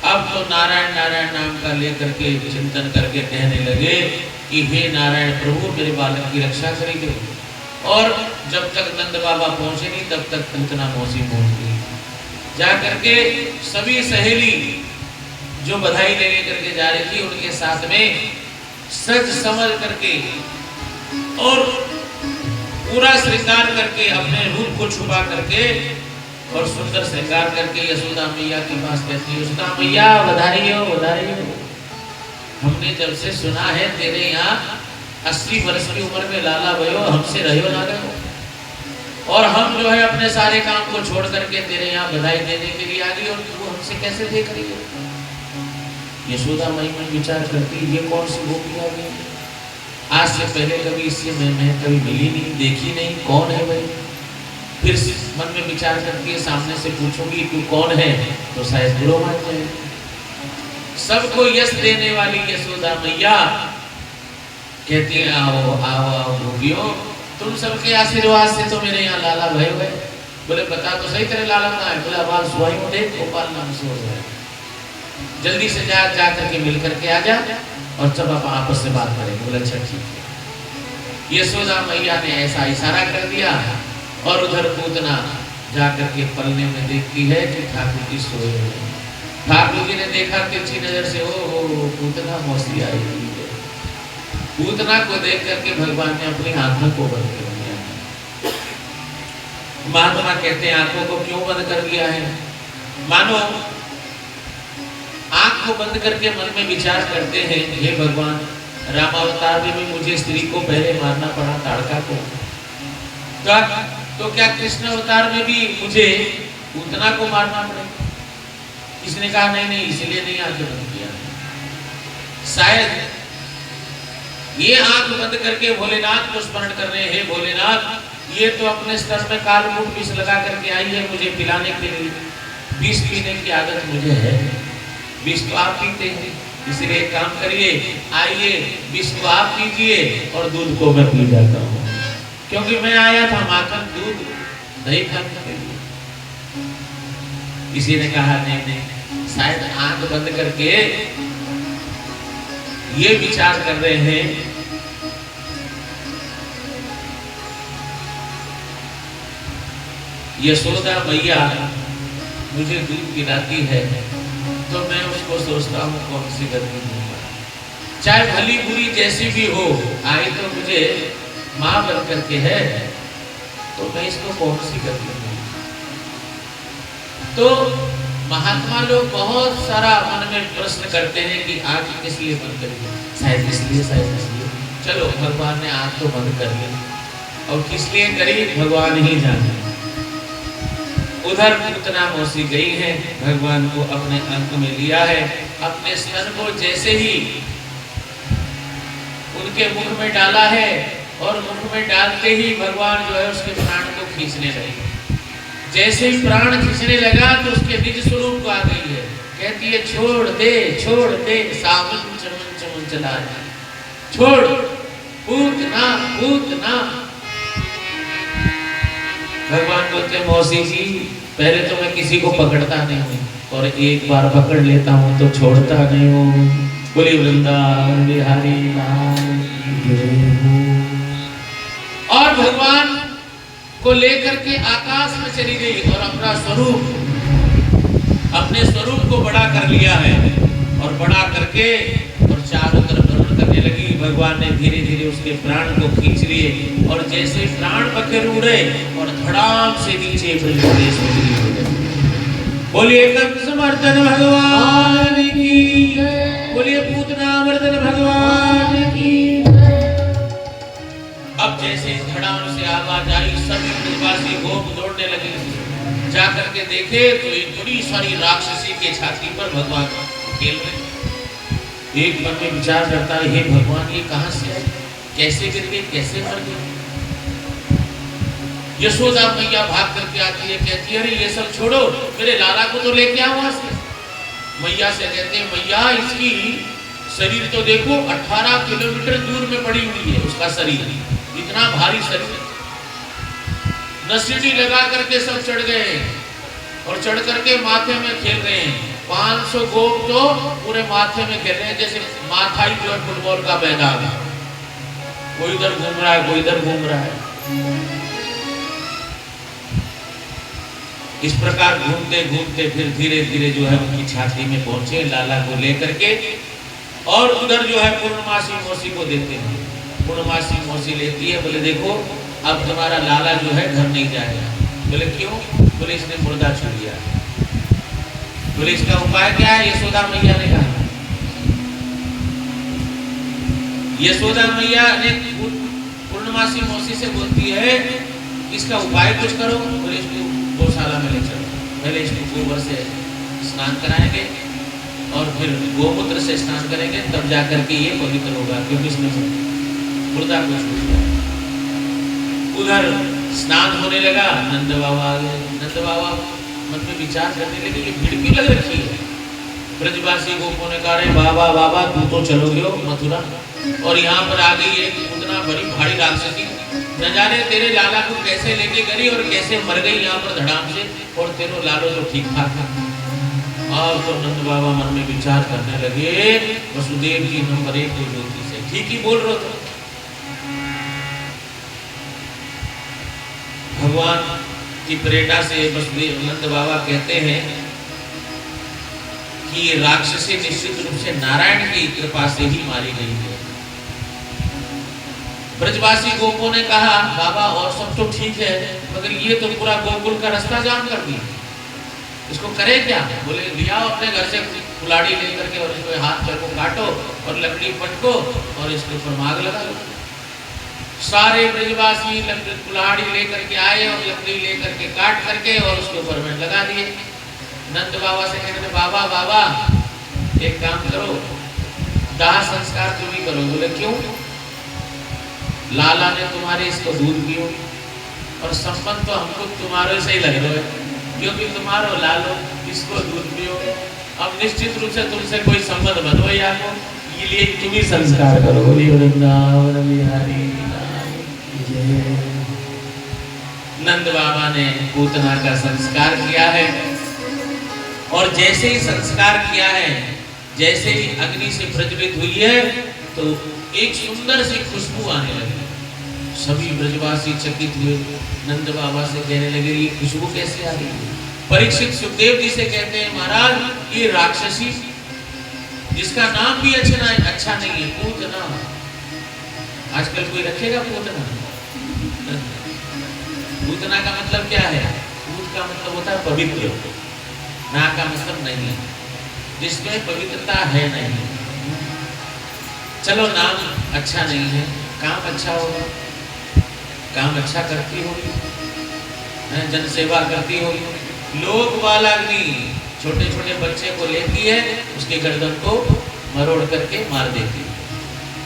अब तो नारायण नारायण नाम का लेकर के चिंतन करके कहने लगे कि हे नारायण प्रभु मेरे बालक की रक्षा करेंगे। और जब तक नंद बाबा पहुंचे नहीं तब तक पूतना मौसी पहुंच गई। जा करके सभी सहेली जो बधाई ले करके जा रही थी उनके साथ में सज समझ करके और पूरा श्रृंगार करके अपने रूप को छुपा करके और सुंदर श्रृंगार करके यशोदा मैया के पास कहती है, यशोदा मैया बधाई हो बधाई हो। हमने जब से सुना है तेरे यहाँ 80 वर्ष की उम्र में लाला भयो, हमसे रहो ना रहो, और हम जो है अपने सारे काम को छोड़ करके तेरे यहाँ बधाई देने के लिए आ गई और तू हमसे कैसे देख रही है। यशोदा मैया में विचार करती, ये कौन सी गोपी आ गई, आज से पहले कभी इससे मैं कभी मिली नहीं, देखी नहीं, कौन है भाई। फिर मन में विचार करती है, सामने से पूछूंगी तू कौन है तो शायद बुरो मान जाए। सबको यश देने वाली यशोदा मैया कहती है, आओ आओ आओ गोपियों, तुम सबके आशीर्वाद से तो मेरे यहाँ लाला भय हुए। बोले बता तो सही तेरे लाला कहाँ है। बोले आवाज सुहाई हो देख, गोपाल नाम से हो रहा है, जल्दी से जा करके मिल करके आ जा और सब आप आपस से बात करेंगे। बोले अच्छा ठीक है। यशोदा मैया ने ऐसा इशारा कर दिया और उधर पूतना जाकर के पलने में देखती है कि ठाकुर जी सोए हुए हैं। ठाकुर जी ने देखा तिरछी नजर से, ओ पूतना मौसी आई हुई है। पूतना को देख करके भगवान ने अपनी आंखों को बंद कर दिया। महात्मा कहते हैं आंखों को क्यों बंद कर दिया है, मानो आंख को बंद करके मन में विचार करते हैं, हे भगवान रामावतार में मुझे स्त्री को पहले मारना पड़ा, ताड़का को, तो क्या कृष्ण अवतार में भी मुझे पूतना को मारना पड़ेगा। इसने कहा नहीं नहीं, इसलिए नहीं आंखें बंद किया। शायद ये आंख बंद करके भोलेनाथ को स्मरण कर रहे हैं, हे भोलेनाथ, ये तो अपने स्तर में कालमूट विष लगा करके आई है मुझे पिलाने के लिए, विष पीने की आदत मुझे है, विष तो आप पीते हैं, इसलिए एक काम करिए, आइए विष को आप पीजिए और दूध को मैं पी जाता हूँ, क्योंकि मैं आया था माखन दूध दही खाने के लिए। किसी ने कहा नहीं नहीं, शायद आंख बंद करके ये विचार कर रहे हैं यशोदा मैया मुझे दूध पिलाती है तो मैं उसको सोचता हूँ कौन सी गलती दूंगा, चाहे भली बुरी जैसी भी हो, आई तो मुझे माँ बन करके है, तो मैं इसको कौन सी गलती दूंगा। तो महात्मा लोग बहुत सारा मन में प्रश्न करते हैं कि आंख किस लिए बंद करी, शायद इसलिए शायद इसलिए। चलो भगवान ने आंख तो बंद कर ली, और किस लिए करी भगवान ही जाने। उधर पूतना मौसी गई है, भगवान को अपने अंक में लिया है, अपने स्तन को जैसे ही उनके मुख में डाला है और मुख में डालते ही भगवान जो है उसके प्राण को खींचने लगे। जैसे ही प्राण खींचने लगा तो उसके निज स्वरूप को आ गई है, कहती है छोड़ दे सावन चमन चमन चला जाए, छोड़ पूतना पूतना। भगवान बोलते मौसी जी पहले तो मैं किसी को पकड़ता नहीं हूँ, और एक बार पकड़ लेता हूँ तो छोड़ता नहीं हूँ। बोली वृंदावन बिहारी लाल की जय। और भगवान को लेकर के आकाश में चली गई और अपना स्वरूप, अपने स्वरूप को बड़ा कर लिया है, और बड़ा करके और चारों तरफ भ्रमण करने लगी। भगवान ने धीरे धीरे उसके प्राण को खींच लिए, और जैसे प्राण पखेर उड़े और धड़ाम से नीचे ब्रह्मदेश में गिरी हो गई। बोलिए कंसमर्दन भगवान की, बोलिए पूतनामर्दन भगवान की। अब जैसे धड़ाम से आवाज आई, सभी ब्रजवासी गोप दौड़ने लगे। जाकर के देखे तो एक बड़ी सारी राक्षसी के छाती पर भगवान खेल रहे। एक मन में विचार करता है, हे भगवान ये कहां से आए, कैसे गिर गए, कैसे मर गए। यशोदा मैया भाग करके आती है, कहती है अरे ये सब छोड़ो, मेरे लाला को तो लेके आओ वहां से। मैया से कहते हैं मैया इसकी शरीर तो देखो 18 किलोमीटर दूर में पड़ी हुई है, उसका शरीर इतना भारी शरीर। नसीड़ी लगा करके सब चढ़ गए और चढ़ करके माथे में खेल रहे हैं। 500 गोप तो पूरे माथे में खेल रहे हैं, जैसे माथा ही जो फुटबॉल का मैदान है, कोई इधर घूम रहा है, कोई इधर घूम रहा है। इस प्रकार घूमते घूमते फिर धीरे धीरे जो है उनकी छाती में पहुंचे लाला को लेकर के, और उधर जो है पूर्णमासी मौसी को देते हैं। पूर्णमासी मौसी लेती है, बोले देखो अब तुम्हारा लाला जो है घर नहीं जाएगा। बोले क्यों? बोले इसने मुर्दा छू लिया। बोले इसका उपाय क्या है? यशोदा मैया ने कहा। यशोदा मैया ने पूर्णमासी मौसी से बोलती है इसका उपाय कुछ करो। बोले इसको गौशाला में ले चलो, पहले इसको गोबर से स्नान कराएंगे और फिर गोमूत्र से स्नान करेंगे, तब जाकर के ये पवित्र होगा, क्योंकि इसमें मुर्दा को छू लिया। उधर स्नान होने लगा, नंद बाबा आ गए। नंद बाबा मन में विचार करने लगे ये भीड़ क्यों लग रखी है। ब्रजवासी गोपों ने कहा बाबा बाबा तू तो चलोगे हो मथुरा, और यहाँ पर आ गई एक उतना बड़ी भारी राक्षसी, न जाने तेरे लाला को कैसे लेके गई और कैसे मर गई यहाँ पर धड़ाम से, और तेरो लालो तो ठीक ठाक था। अब तो नंद बाबा मन में विचार करने लगे वसुदेव जी नंबर 1 की ज्योति से ठीक ही बोल रहे थे। भगवान की प्रेरणा से वसुदेव नंद बाबा कहते हैं कि ये राक्षसी निश्चित रूप से नारायण की कृपा से ही मारी गई है। ब्रजवासी गोपों ने कहा बाबा और सब तो ठीक है, मगर ये तो पूरा गोकुल का रास्ता जाम कर दिया, इसको करे क्या? बोले लिया अपने घर से कुल्हाड़ी लेकर के और इसको हाथ पैर को काटो और लकड़ी पटको और इसके ऊपर माग लगा लो। सारे ब्रजवासी कुल्हाड़ी लेकर के आए और लकड़ी लेकर के काट करके और उसके ऊपर में लगा दिए। नंद बाबा से कहते बाबा बाबा एक काम करो, दाह संस्कार तुम ही करो। बोले क्यों? लाला ने तुम्हारे इसको दूध पियो और संबंध तो हमको तुम्हारे से ही लग रहा है, क्योंकि तुम्हारो लालो इसको दूध पियो। अब निश्चित रूप से तुमसे कोई संबंध बनो या को, ये लिए तुम ही संस्कार करो। वृंदावन बिहारी नंद बाबा ने पूतना का संस्कार किया है, और जैसे ही संस्कार किया है, जैसे ही अग्नि से प्रज्वलित हुई है तो एक सुंदर सी खुशबू आने लगी। सभी ब्रजवासी चकित हुए, नंद बाबा से कहने लगे ये खुशबू कैसे आ रही है? परीक्षित सुखदेव जी से कहते हैं महाराज ये राक्षसी जिसका नाम भी अच्छा नहीं है, पूतना। आजकल कोई रखेगा पूतना? पूतना का मतलब क्या है? पूत का मतलब होता है पवित्र, ना का मतलब नहीं, जिसमें पवित्रता है नहीं। चलो नाम अच्छा नहीं है, काम अच्छा होगा, काम अच्छा करती होगी, जन सेवा करती होगी। लोक वालाग्नि छोटे छोटे बच्चे को लेती है, उसके गर्दन को मरोड़ करके मार देती है।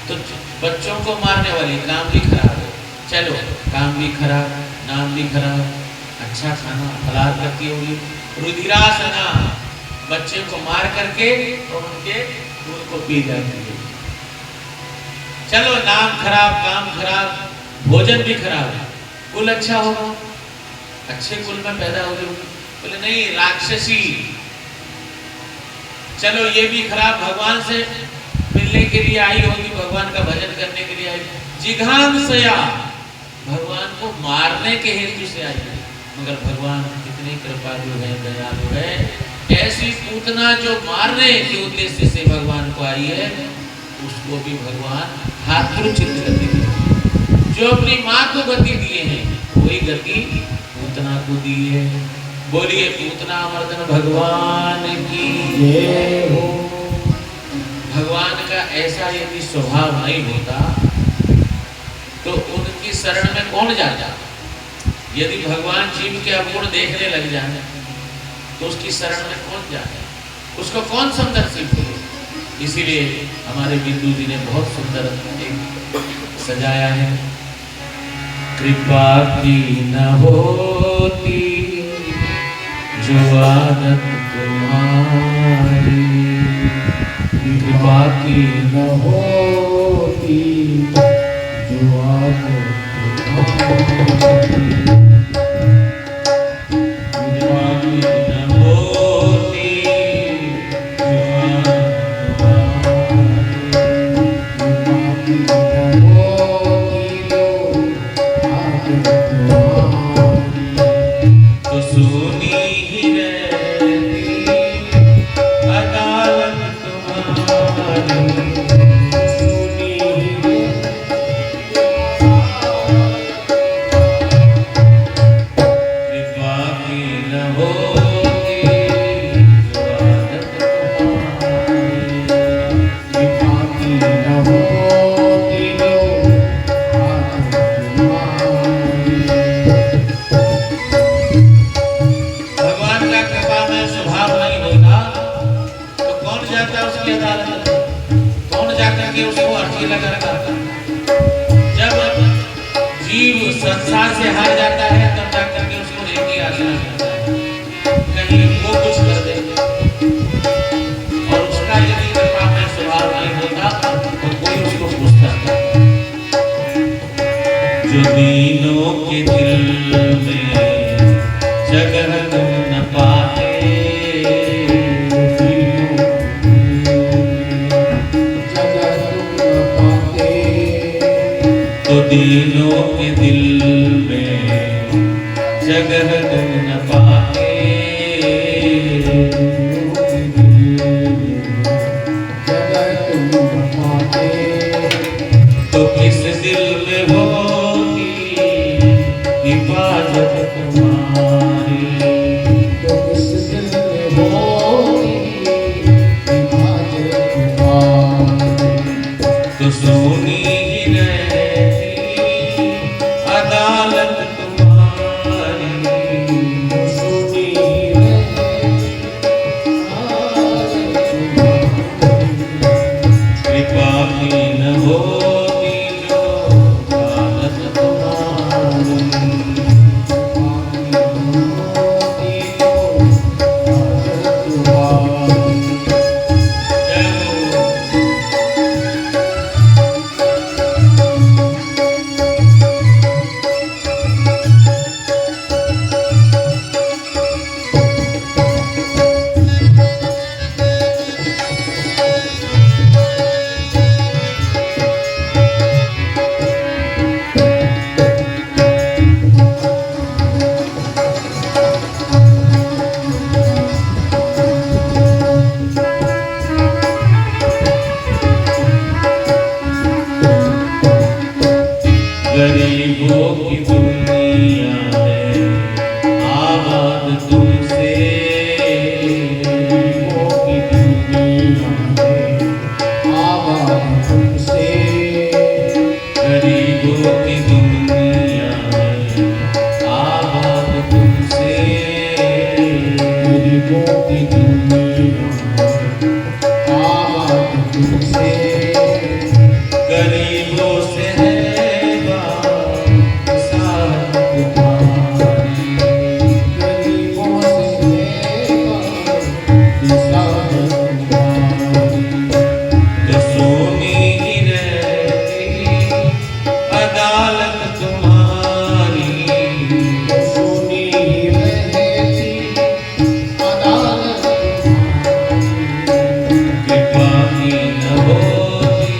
तो बच्चों को मारने वाली काम भी खराब है, चलो काम भी खराब, नाम भी खराब, अच्छा खाना फलाहार करती होगी। रुधिरासना बच्चे को मार करके और उनके दूध को पी जाती है। चलो नाम खराब, काम खराब, भोजन भी खराब, कुल अच्छा होगा, अच्छे कुल में पैदा हो जाओगे। बोले नहीं राक्षसी, चलो ये भी खराब, भगवान से मिलने के लिए आई होगी, भगवान का भजन करने के लिए आई, जिघांसया भगवान को मारने के हेतु से आई है। मगर भगवान कितने कृपालु है, दयालु है। ऐसी पूतना जो मारने के उद्देश्य से भगवान को आई है, उसको भी भगवान हाथोचित गति दी। जो अपनी माँ को गति दिए हैं वही गति पूतना को दी है। बोलिए पूतना मर्दन भगवान की जय हो। भगवान का ऐसा यदि स्वभाव नहीं होता तो उनकी शरण में कौन जाता? यदि भगवान जीव के अवगुण देखने लग जाए तो उसकी शरण में कौन जाए? उसको कौन संदर्शित करे? इसीलिए हमारे बिंदु जी ने बहुत सुंदर एक सजाया है। कृपा की न होती जो आदत तुम्हारी, कृपा की न होती जो आदत तुम्हारी, कृपा की न होती जो आदत कृपा की न होती जो आदत तुम्हारी, तो सुनी ही रहती अदालत तुम्हारी, सुनी कृपा की न होती जो आदत तुम्हारी, कृपा की न होती जो आदत तुम्हारी। भगवान का कृपा में स्वभाव नहीं होता तो कौन जाता है उसकी अदालत में? कौन जाकर के उसको अर्जी लगा करता? जब जीव संसार से हार जाता है तब जाकर के उसको एक ही आशा मिलता है, कहीं वो कुछ कर दे। और उसका यदि कृपा में स्वभाव नहीं होता तो कोई उसको पूछता नहीं। जो दीनों के दिल में जगह तुम न पाते, तो दीनों के दिल में जगह तुम न पाते, तो किस दिल में होती हिफाजत तुम्हारी, तो सोनी ही रहती अदालत तुम्हारी, कृपा की न होती जो आदत तुम्हारी, जय हो। गरीबों की दुनिया है आबाद तुमसे, गरीबों की दुनिया है आबाद तुमसे, गरीबों की दुनिया है आबाद तुमसे, गरीबों की दुनिया है आबाद तुमसे, गरीबों से है साथ तुम्हारी, गरीबों से साथ तुम्हारी, तो सोनी ही रहती अदालत तुम्हारी, सुनी रहती अदालत तुम्हारी, कृपा की न होती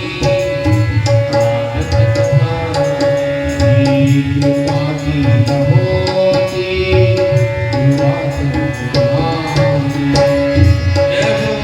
आदत तुम्हारी, कृपा की न होती आदत तुम्हारी। जय हो।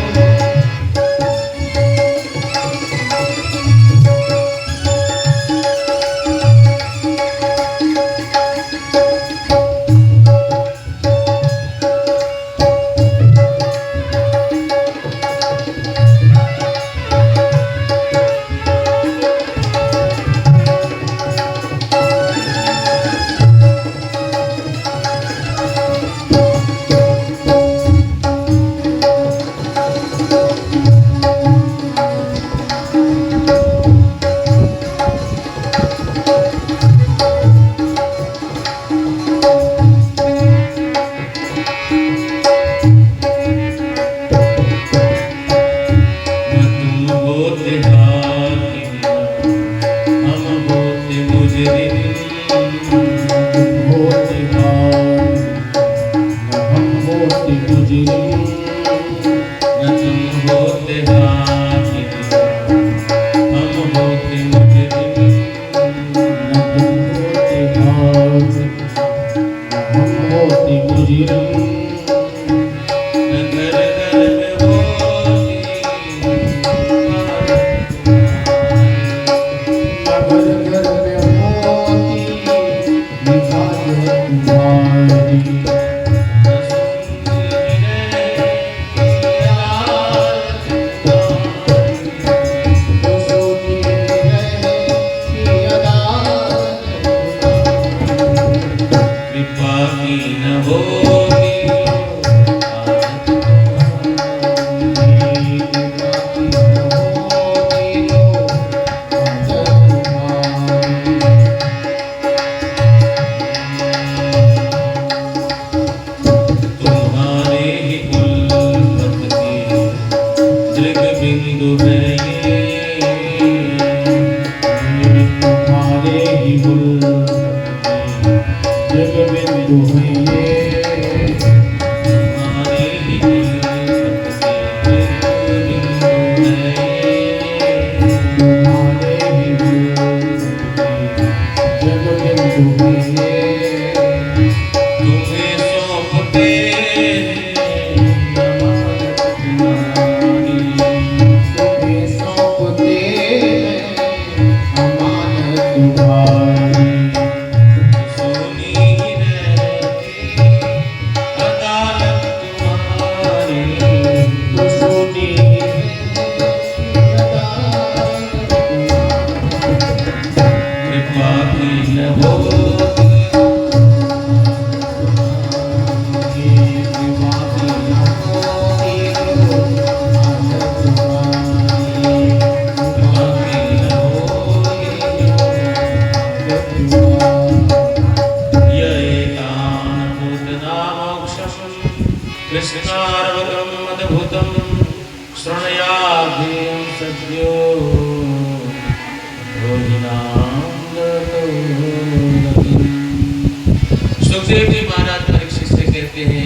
सुखदेव जी महाराज परीक्षित से कहते हैं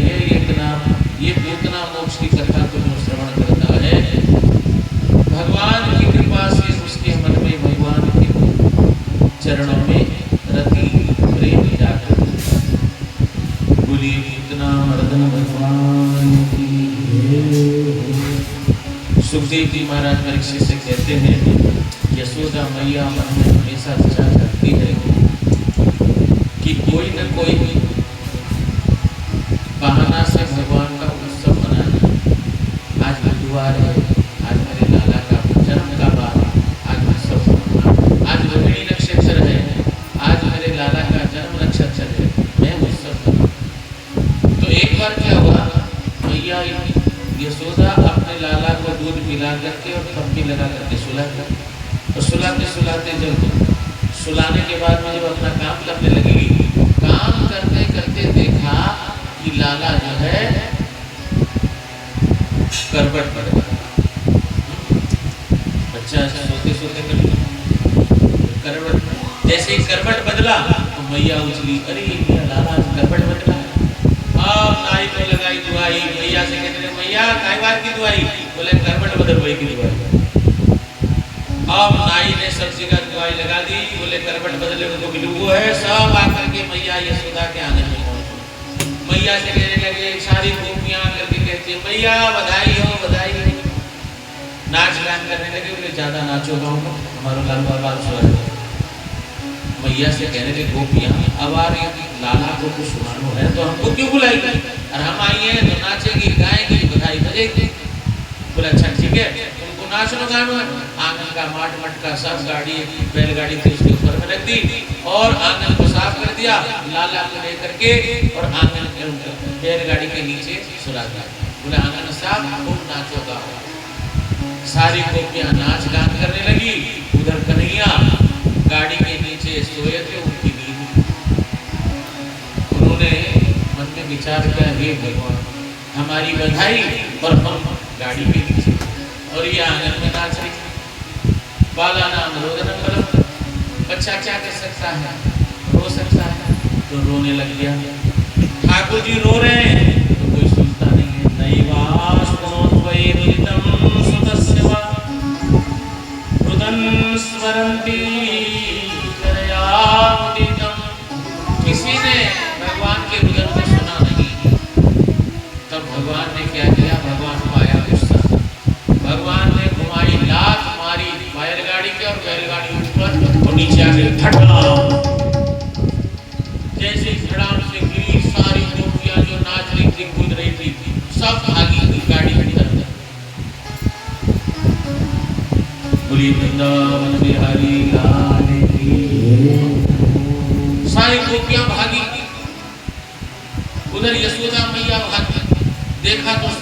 ये पूतना मोक्ष की कथा को जो श्रवण करता है, भगवान की कृपा से उसके मन में भगवान के चरणों में रति प्रेम जाता है। बोलिए पूतना मर्दन भगवान की। सुखदेव जी महाराज परीक्षित से कहते हैं, यशोदा मैया मन में हमेशा विचार करती है कि कोई न कोई बहाना से भगवान का उत्सव मनाना। आज बुधवार है, आज मेरे लाला का जन्म का बार, आज उत्सव मनाना। आज रोहिणी नक्षत्र है, आज मेरे लाला का जन्म नक्षत्र है, मैं उत्सव मनाऊं। तो एक बार क्या हुआ, मैया यशोदा अपने लाला को दूध पिला करके और थप्पी लगा करके सुलाते जब सुलाने के बाद में जब अपना काम करने लगेगी, काम करते करते देखा कि लाला जो है करवट पड़ गया। बच्चा सोते सोते करवट, जैसे ही करवट बदला तो मैया उछली, अरे ये लाला करवट बदला। अब नाई को लगाई दुआई, मैया से कहते हैं, मैया काय बात की दुआई? बोले करवट बदल वही की दुआई। अब नाई ने सब जगह दवाई लगा दी, बोले करवट बदले तो बिलुगो है। सब आकर के मैया यशोदा के आंगन में पहुंचे। मैया से कहने लगे, सारी गोपियां करके कहती है, मैया बधाई हो बधाई हो। नाच गान करने लगे, बोले ज्यादा नाचो गाओ हमारा लाल बाबा सुना। मैया से कहने लगे गोपियां, अब आ रही लाला को कुछ सुनाना है तो हमको क्यों बुलाएगी, और हम आई हैं तो नाचेगी गाएगी बधाई बजेगी। बोला अच्छा ठीक है, नाचनो गानो है। आंगन का माट मटका सब गाड़ी बैलगाड़ी थी उसके ऊपर में रख दी और आंगन को साफ कर दिया, लाला को लेकर के और आंगन के बैलगाड़ी के नीचे सुला दिया। बोले आंगन साफ, खूब नाचो गाओ। सारी गोपियां नाच गान करने लगी। उधर कन्हैया गाड़ी के नीचे सोए थे, उनकी नींद। उन्होंने मन में विचार किया, हे भगवान हमारी बधाई और हम गाड़ी के नीचे और ये आंगन में नाच रही। बाला नाम रोदनम बलम, बच्चा क्या कर सकता है, रो सकता है तो रोने लग गया। ठाकुर जी रो रहे हैं तो कोई सुनता नहीं है। नैवाश्वनोत्वैरितम सुतस्य वा रुदन स्मरन्ति करयामुदितम। किसी ने भगवान के रुदन को सुना नहीं, भगवान ने क्या किया, भगवान को आया गुस्सा। भगवान ने घुमाई लात मारी बैलगाड़ी के, और बैलगाड़ी ऊपर और नीचे आके धड़ाम, जैसे धड़ाम से गिरी, सारी गोपियां जो नाच रही थी, कूद रही थी, सब भागी गाड़ी के अंदर। बोली वृंदावन बिहारी लाल की। सारी गोपियां भागी, उधर यशोदा मैया भागी।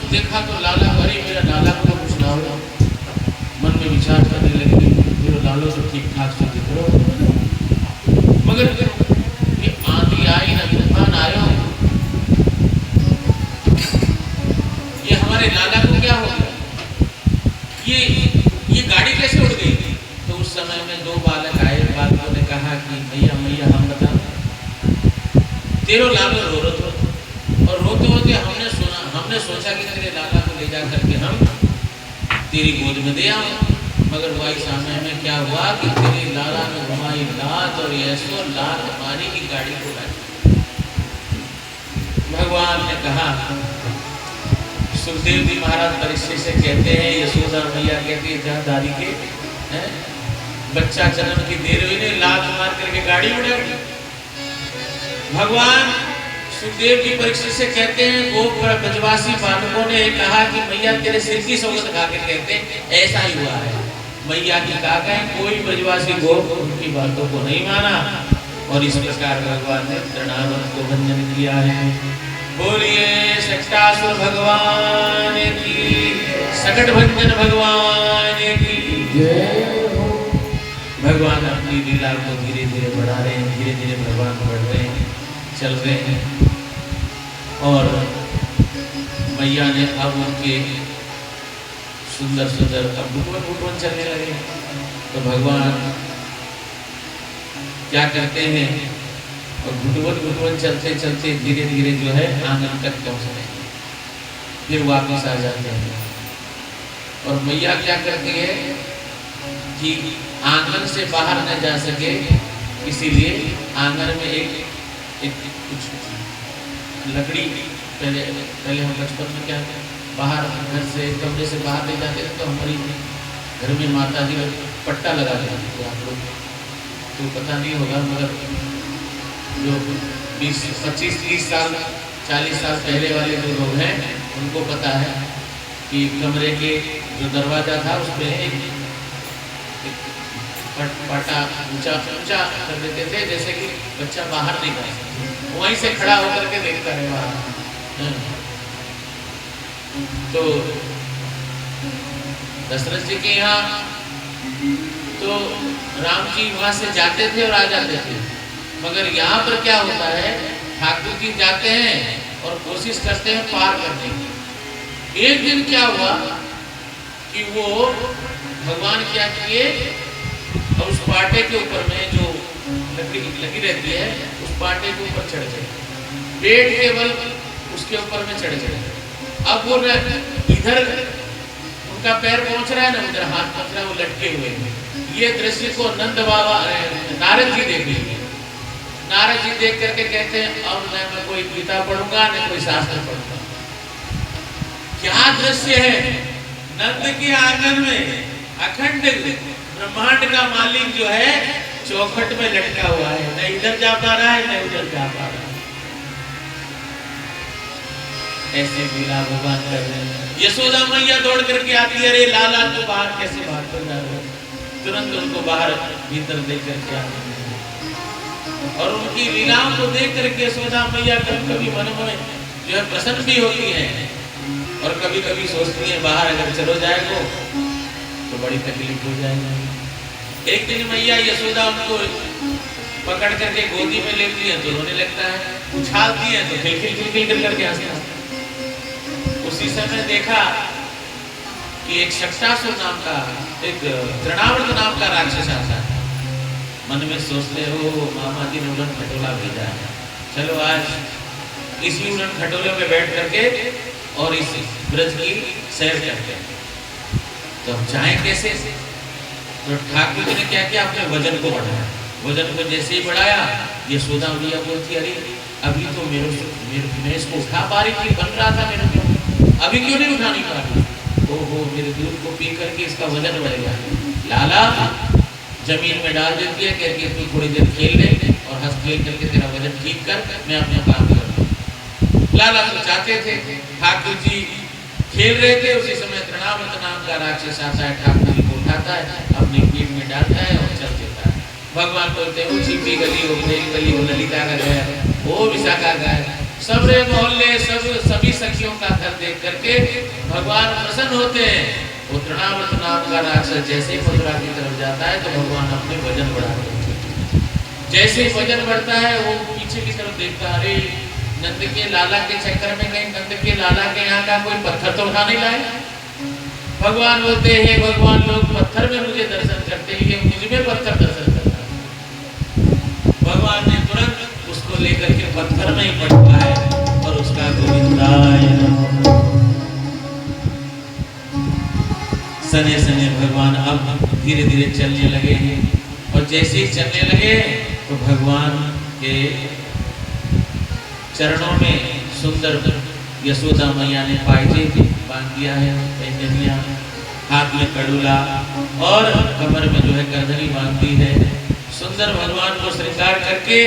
देखा तो लाला, अरे मेरा लाला को कुछ ना हो। मन में विचार करने लगी, मेरा लालो तो ठीक ठाक से दिख रहा, मगर ये आंधी आई ना, तूफान आया, ये हमारे लाला को क्या हो गया, ये गाड़ी कैसे उड़ गई। तो उस समय में दो बालक आए, बालकों ने कहा कि मैया मैया हम बता, तेरो लालो रो रो तो, और रोते होते हमने सोचा कि तेरे लाला को ले जा करके हम तेरी गोद में दे आओ, मगर वही समय में क्या हुआ कि तेरे लाला ने घुमाई लात, और ऐसो लात मारी की गाड़ी को उड़ा। भगवान ने कहा, सुखदेव जी महाराज परीक्षित से कहते हैं, यशोदा मैया कहती है जहाँ दादी के बच्चा जन्म की देर हुई ने लात मार करके गाड़ी उड़ा। भगवान सुखदेव जी परीक्षित से कहते हैं, गोप ब्रजवासी बालकों ने कहा कि मैया तेरे सिर की सौगंध खा के कहते हैं ऐसा ही हुआ है। मैया की कहा गए, कोई ब्रजवासी गोप उनकी बातों को नहीं माना, और इस प्रकार भगवान ने तृणावन को भंजन किया है। बोलिए सटासुर भगवान की, सकट भंजन भगवान की जय। भगवान अपनी लीला को धीरे धीरे बढ़ा रहे हैं, धीरे धीरे भगवान बढ़ रहे हैं, चल रहे हैं। और मैया ने अब उनके सुंदर सुंदर अब घुटवन चलने लगे। तो भगवान क्या करते हैं, और घुटवन चलते चलते धीरे धीरे जो है आंगन तक पहुंचते हैं, फिर वापस आ जाते हैं। और मैया क्या करती है कि आंगन से बाहर न जा सके, इसीलिए आंगन में एक कुछ लकड़ी, पहले हम बचपन में क्या बाहर घर से कमरे से बाहर ले जाते थे, तो हमारी घर में माता जी पट्टा लगा देती थी। आप लोग तो पता नहीं होगा, मगर जो 20, 25, 30 साल 40 साल पहले वाले जो लोग हैं उनको पता है कि कमरे के जो दरवाजा था उस पर एक पट्टा ऊंचा कर देते थे, जैसे कि बच्चा बाहर नहीं जा सकता, वहीं से खड़ा होकर के देखता है बाहर। तो दशरथ जी के यहाँ तो राम जी वहां से जाते थे और आ जाते थे, मगर यहाँ पर क्या होता है, ठाकुर जी जाते हैं और कोशिश करते हैं पार करने की। एक दिन क्या हुआ कि वो भगवान क्या किए, और उस पाटे के ऊपर में जो लकड़ी लगी रहती है, उस पाटे के ऊपर चढ़ गए, पेट के बल उसके ऊपर में चढ़ गए। अब वो इधर उनका पैर पहुंच रहा है ना, उधर हाथ पहुंच रहा है, वो लटके हुए हैं। ये दृश्य को नंद बाबा नारद जी देख लीजिए। नारद जी देख करके कहते हैं, अब मैं कोई गीता पढ़ूंगा न कोई शास्त्र पढ़ूंगा। क्या दृश्य है, नंद के आंगन में अखंड ब्रह्मांड का मालिक जो है चौखट में लटका हुआ है, न इधर जा पा रहा है न उधर जा पा रहा है। ऐसे लीला भगवान कर रहे हैं। यशोदा मैया दौड़ करके आती है, अरे लाला तो बाहर कैसे भाग कर जा रहे हो, तुरंत उनको बाहर भीतर देख करके आते हैं। और उनकी लीलाओं को देख करके यशोदा मैया कभी मन में जो है प्रसन्न भी होती है, और कभी कभी सोचती है बाहर अगर चलो जाएगा तो बड़ी तकलीफ हो जाएगी। एक दिन मैया यशोदा उनको पकड़ करके गोदी में लेती है तो रोने लगता है, उछालती है तो खिलखिल करके हंसता है। उसी समय देखा कि एक शक्तासुर नाम का, एक तृणावर्त नाम का राक्षस आता है। मन में सोचते हो मामा जी ने उड़न खटोला भेजा है, चलो आज इसी उड़न खटोले में बैठ करके और इस ब्रज की सैर करते हैं। तो हम जाएं कैसे? तो ठाकुर जी ने क्या किया, अपने वजन को बढ़ाया। वजन को जैसे ही बढ़ाया, यशोदा मैया बोलती, अरे अभी तो मैं इसको उठा पा रही थी, बन रहा था मेरे को, अभी क्यों नहीं उठानी पा रही? ओहो, मेरे दूध को पी करके इसका वजन बढ़ गया। लाला जमीन में डाल देती है, कहती है तू थोड़ी देर खेल ले और हंस खेल करके तेरा वजन ठीक कर, मैं अपना काम करता। लाला तो चाहते थे, ठाकुर जी खेल रहे थे, उसी समय तृणावर्त नाम का राक्षस आता है, ठाकुर जी को उठाता है, अपनी पीठ में डालता है और चल देता है। भगवान बोलते हैं वो छिपी गली, वो मेरी गली, वो ललिता का घर, वो विशाखा का है, सबरे मोहल्ले सभी सखियों का घर देख करके भगवान प्रसन्न होते हैं। वो तृणावर्त नाम का राक्षस जैसे ही मथुरा की तरफ जाता है तो भगवान अपने वजन बढ़ाते हैं। जैसे ही वजन बढ़ता है वो पीछे की तरफ देखता है, अरे नंद के लाला के चक्कर में कहीं नंद के लाला के यहाँ का कोई पत्थर तो उठा नहीं लाए। भगवान बोलते हैं, भगवान लोग पत्थर में मुझे दर्शन करते हैं, मुझ में पत्थर दर्शन करता है। भगवान ने तुरंत उसको लेकर के पत्थर में ही पटका है और उसका गोविंदाय नमः। सने सने भगवान अब धीरे धीरे चलने लगे हैं और जैसे ही चलने लगे तो भगवान के चरणों में सुंदर यशोदा मैया ने पायजे बांध दिया है, पैंजनिया, हाथ में कड़ूला और कमर में जो है गर्दनी बांध दी है। सुंदर भगवान को श्रृंगार करके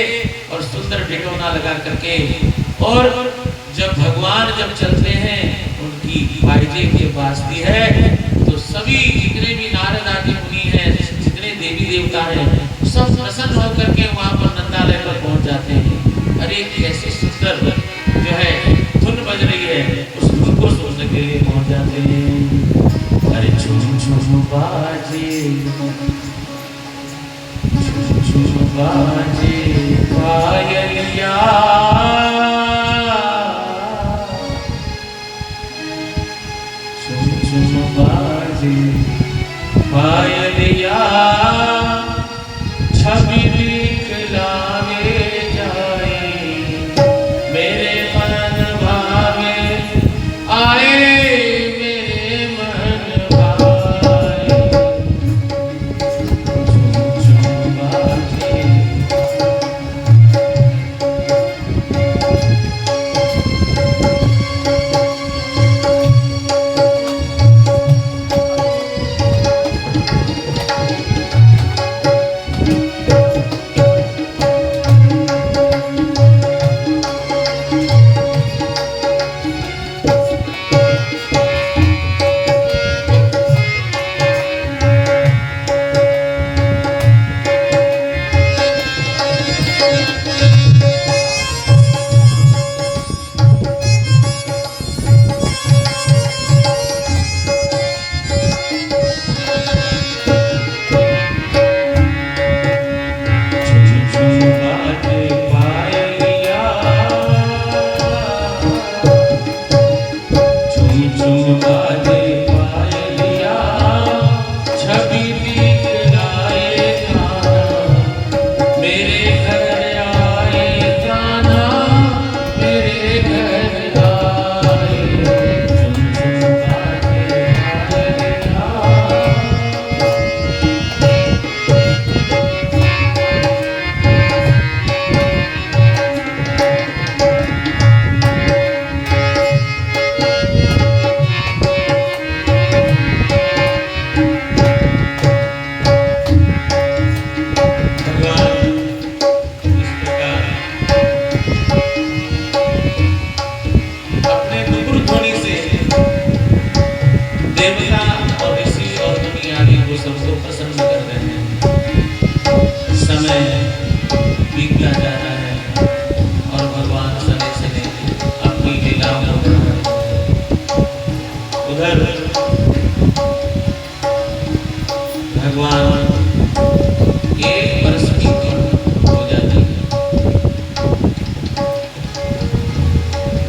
और सुंदर ढिढोना लगा करके, और जब भगवान जब चलते हैं उनकी पायजे की बाजती है तो सभी जितने भी नारद आदि मुनि हैं, जितने देवी देवता हैं, सब प्रसन्न होकर के वहाँ पर नंदालय पर पहुँच जाते हैं। अरे कैसी सुंदर जो है धुन बज रही है, उस धुन को सुनने के लिए पहुँच जाते हैं। अरे झूम झूम बाजे, झूम झूम बाजे पायलिया, झूम झूम बाजे पायलिया, छवि दिखलावे जाए, मेरे मन भावे आए, मेरे मन भाए, झूम झूम बाजे।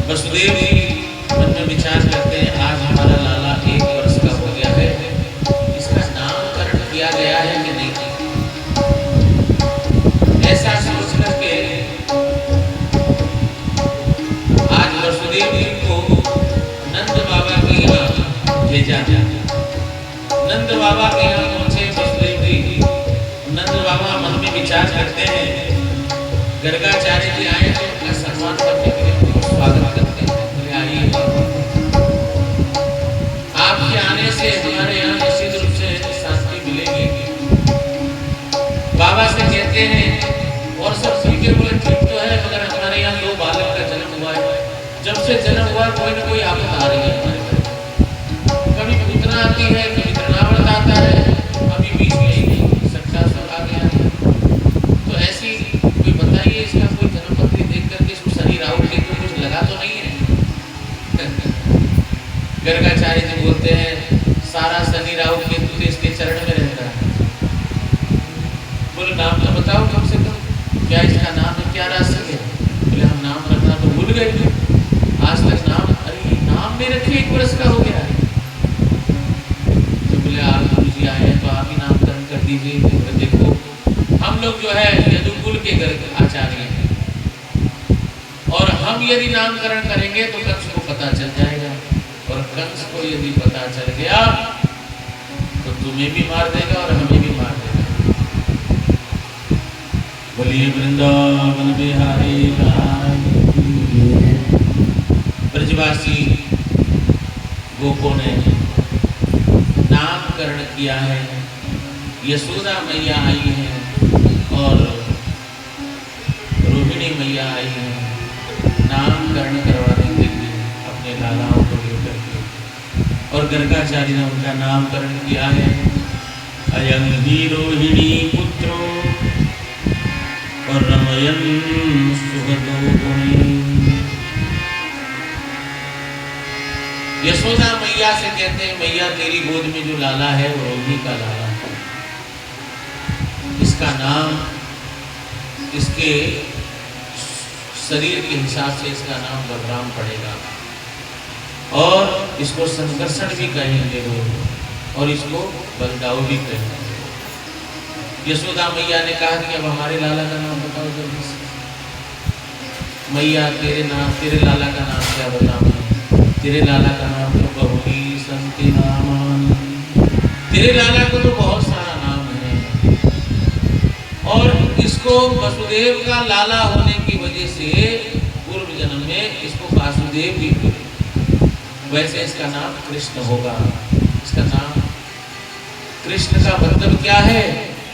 वसुदेव जी मन में विचार करते हैं, आज हमारा लाला 1 वर्ष का हो गया है, इसका नामकरण किया गया है कि नहीं। ऐसा सोच करके आज वसुदेव जी को नंद बाबा के यहाँ भेजा गया। नंद बाबा के यहाँ पहुंचे वसुदेव जी। नंद बाबा मन में विचार करते हैं, गर्गाचार्य जी आए तो उनका सम्मान करने के लिए स्वागत करते हैं। आइए गर्गाचार्य जी बोलते हैं सारा शनि राहु केतु तो इसके चरण में रहता है। बोले नाम तो बताओ कम से कम, क्या इसका नाम है, क्या रहस्य है? बोले हम नाम रखना तो भूल गए, आज तक नाम, अरे नाम नहीं रखे, 1 वर्ष का हो गया है। तो बोले आप गुरु जी आए हैं तो आप ही नामकरण कर दीजिए। तो देखो हम लोग जो है यदुकुल के गर्ग आचार्य हैं, और हम यदि नामकरण करेंगे तो कंस को पता चल जाएगा, और कंस को यदि पता चल गया तो तुम्हें भी मार देगा और हमें भी मार देगा। बोलिए वृंदावन बिहारी लाल की। ब्रजवासी गोपों ने नामकरण किया है, यशोदा मैया आई है और रोहिणी मैया आई है नामकरण करवाने के लिए अपने लालाओं को लेकर के, और गर्गाचार्य ने उनका नामकरण किया है। अयं हि रोहिणी पुत्रो और रमयन सुगतो गुणी। यशोदा मैया से कहते हैं मैया तेरी गोद में जो लाला है वो रोहिणी का लाला है, इसका नाम इसके शरीर के हिसाब से इसका नाम बलराम पड़ेगा, और इसको संकर्षण भी कहेंगे लोग, और इसको बलदाऊ भी कहेंगे। यशोदा मैया ने कहा कि अब हमारे लाला का नाम बताओ जल्दी से। मैया तेरे लाला का नाम क्या बताऊं? तेरे लाला का नाम तो बहुली संति नामान, तेरे लाला को तो बहुत सारा नाम है, और इसको वसुदेव का लाला होने की वजह से पूर्व जन्म में इसको वासुदेव भी बोले, वैसे इसका नाम कृष्ण होगा। इसका नाम कृष्ण का मतलब क्या है?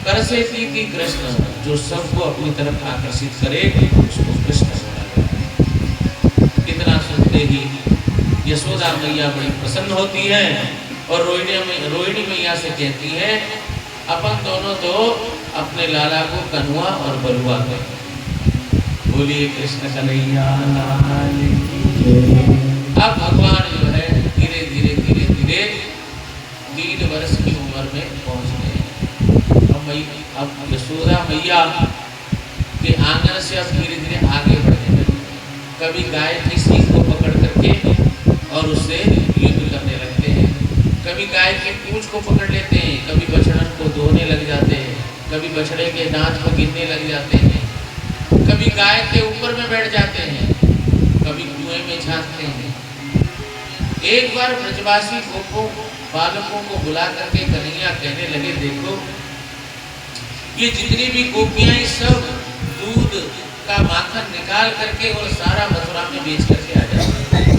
कर से थी कृष्ण, जो सबको अपनी तरफ आकर्षित करे उसको कृष्ण बोला। इतना सुनते ही यशोदा मैया बड़ी प्रसन्न होती है, और रोहिणी मैया से कहती है अपन दोनों तो अपने लाला को कन्हुआ और बलुआ कहें। बोलिए कृष्ण कन्हैया लाल की। अब भगवान जो है धीरे धीरे 3 वर्ष की उम्र में पहुंच गए। अब यशोदा मैया के आंगन से अब धीरे धीरे आगे बढ़ने लगे। कभी गाय की सींग को पकड़ करके और उससे युद्ध करने लगते हैं, कभी गाय की पूंछ को पकड़ लेते हैं, कभी बछड़न को धोने लग जाते हैं, कभी बछड़े के दांत को गिनने लग जाते हैं, कभी गाय के ऊपर में बैठ जाते हैं, कभी कुएं में झांकते हैं। एक बार ब्रजवासी गोपों बालकों को बुला करके कन्हैया कहने लगे देखो ये जितनी भी गोपियां सब दूध का माखन निकाल करके और सारा मथुरा में बेच करके आ जाते हैं।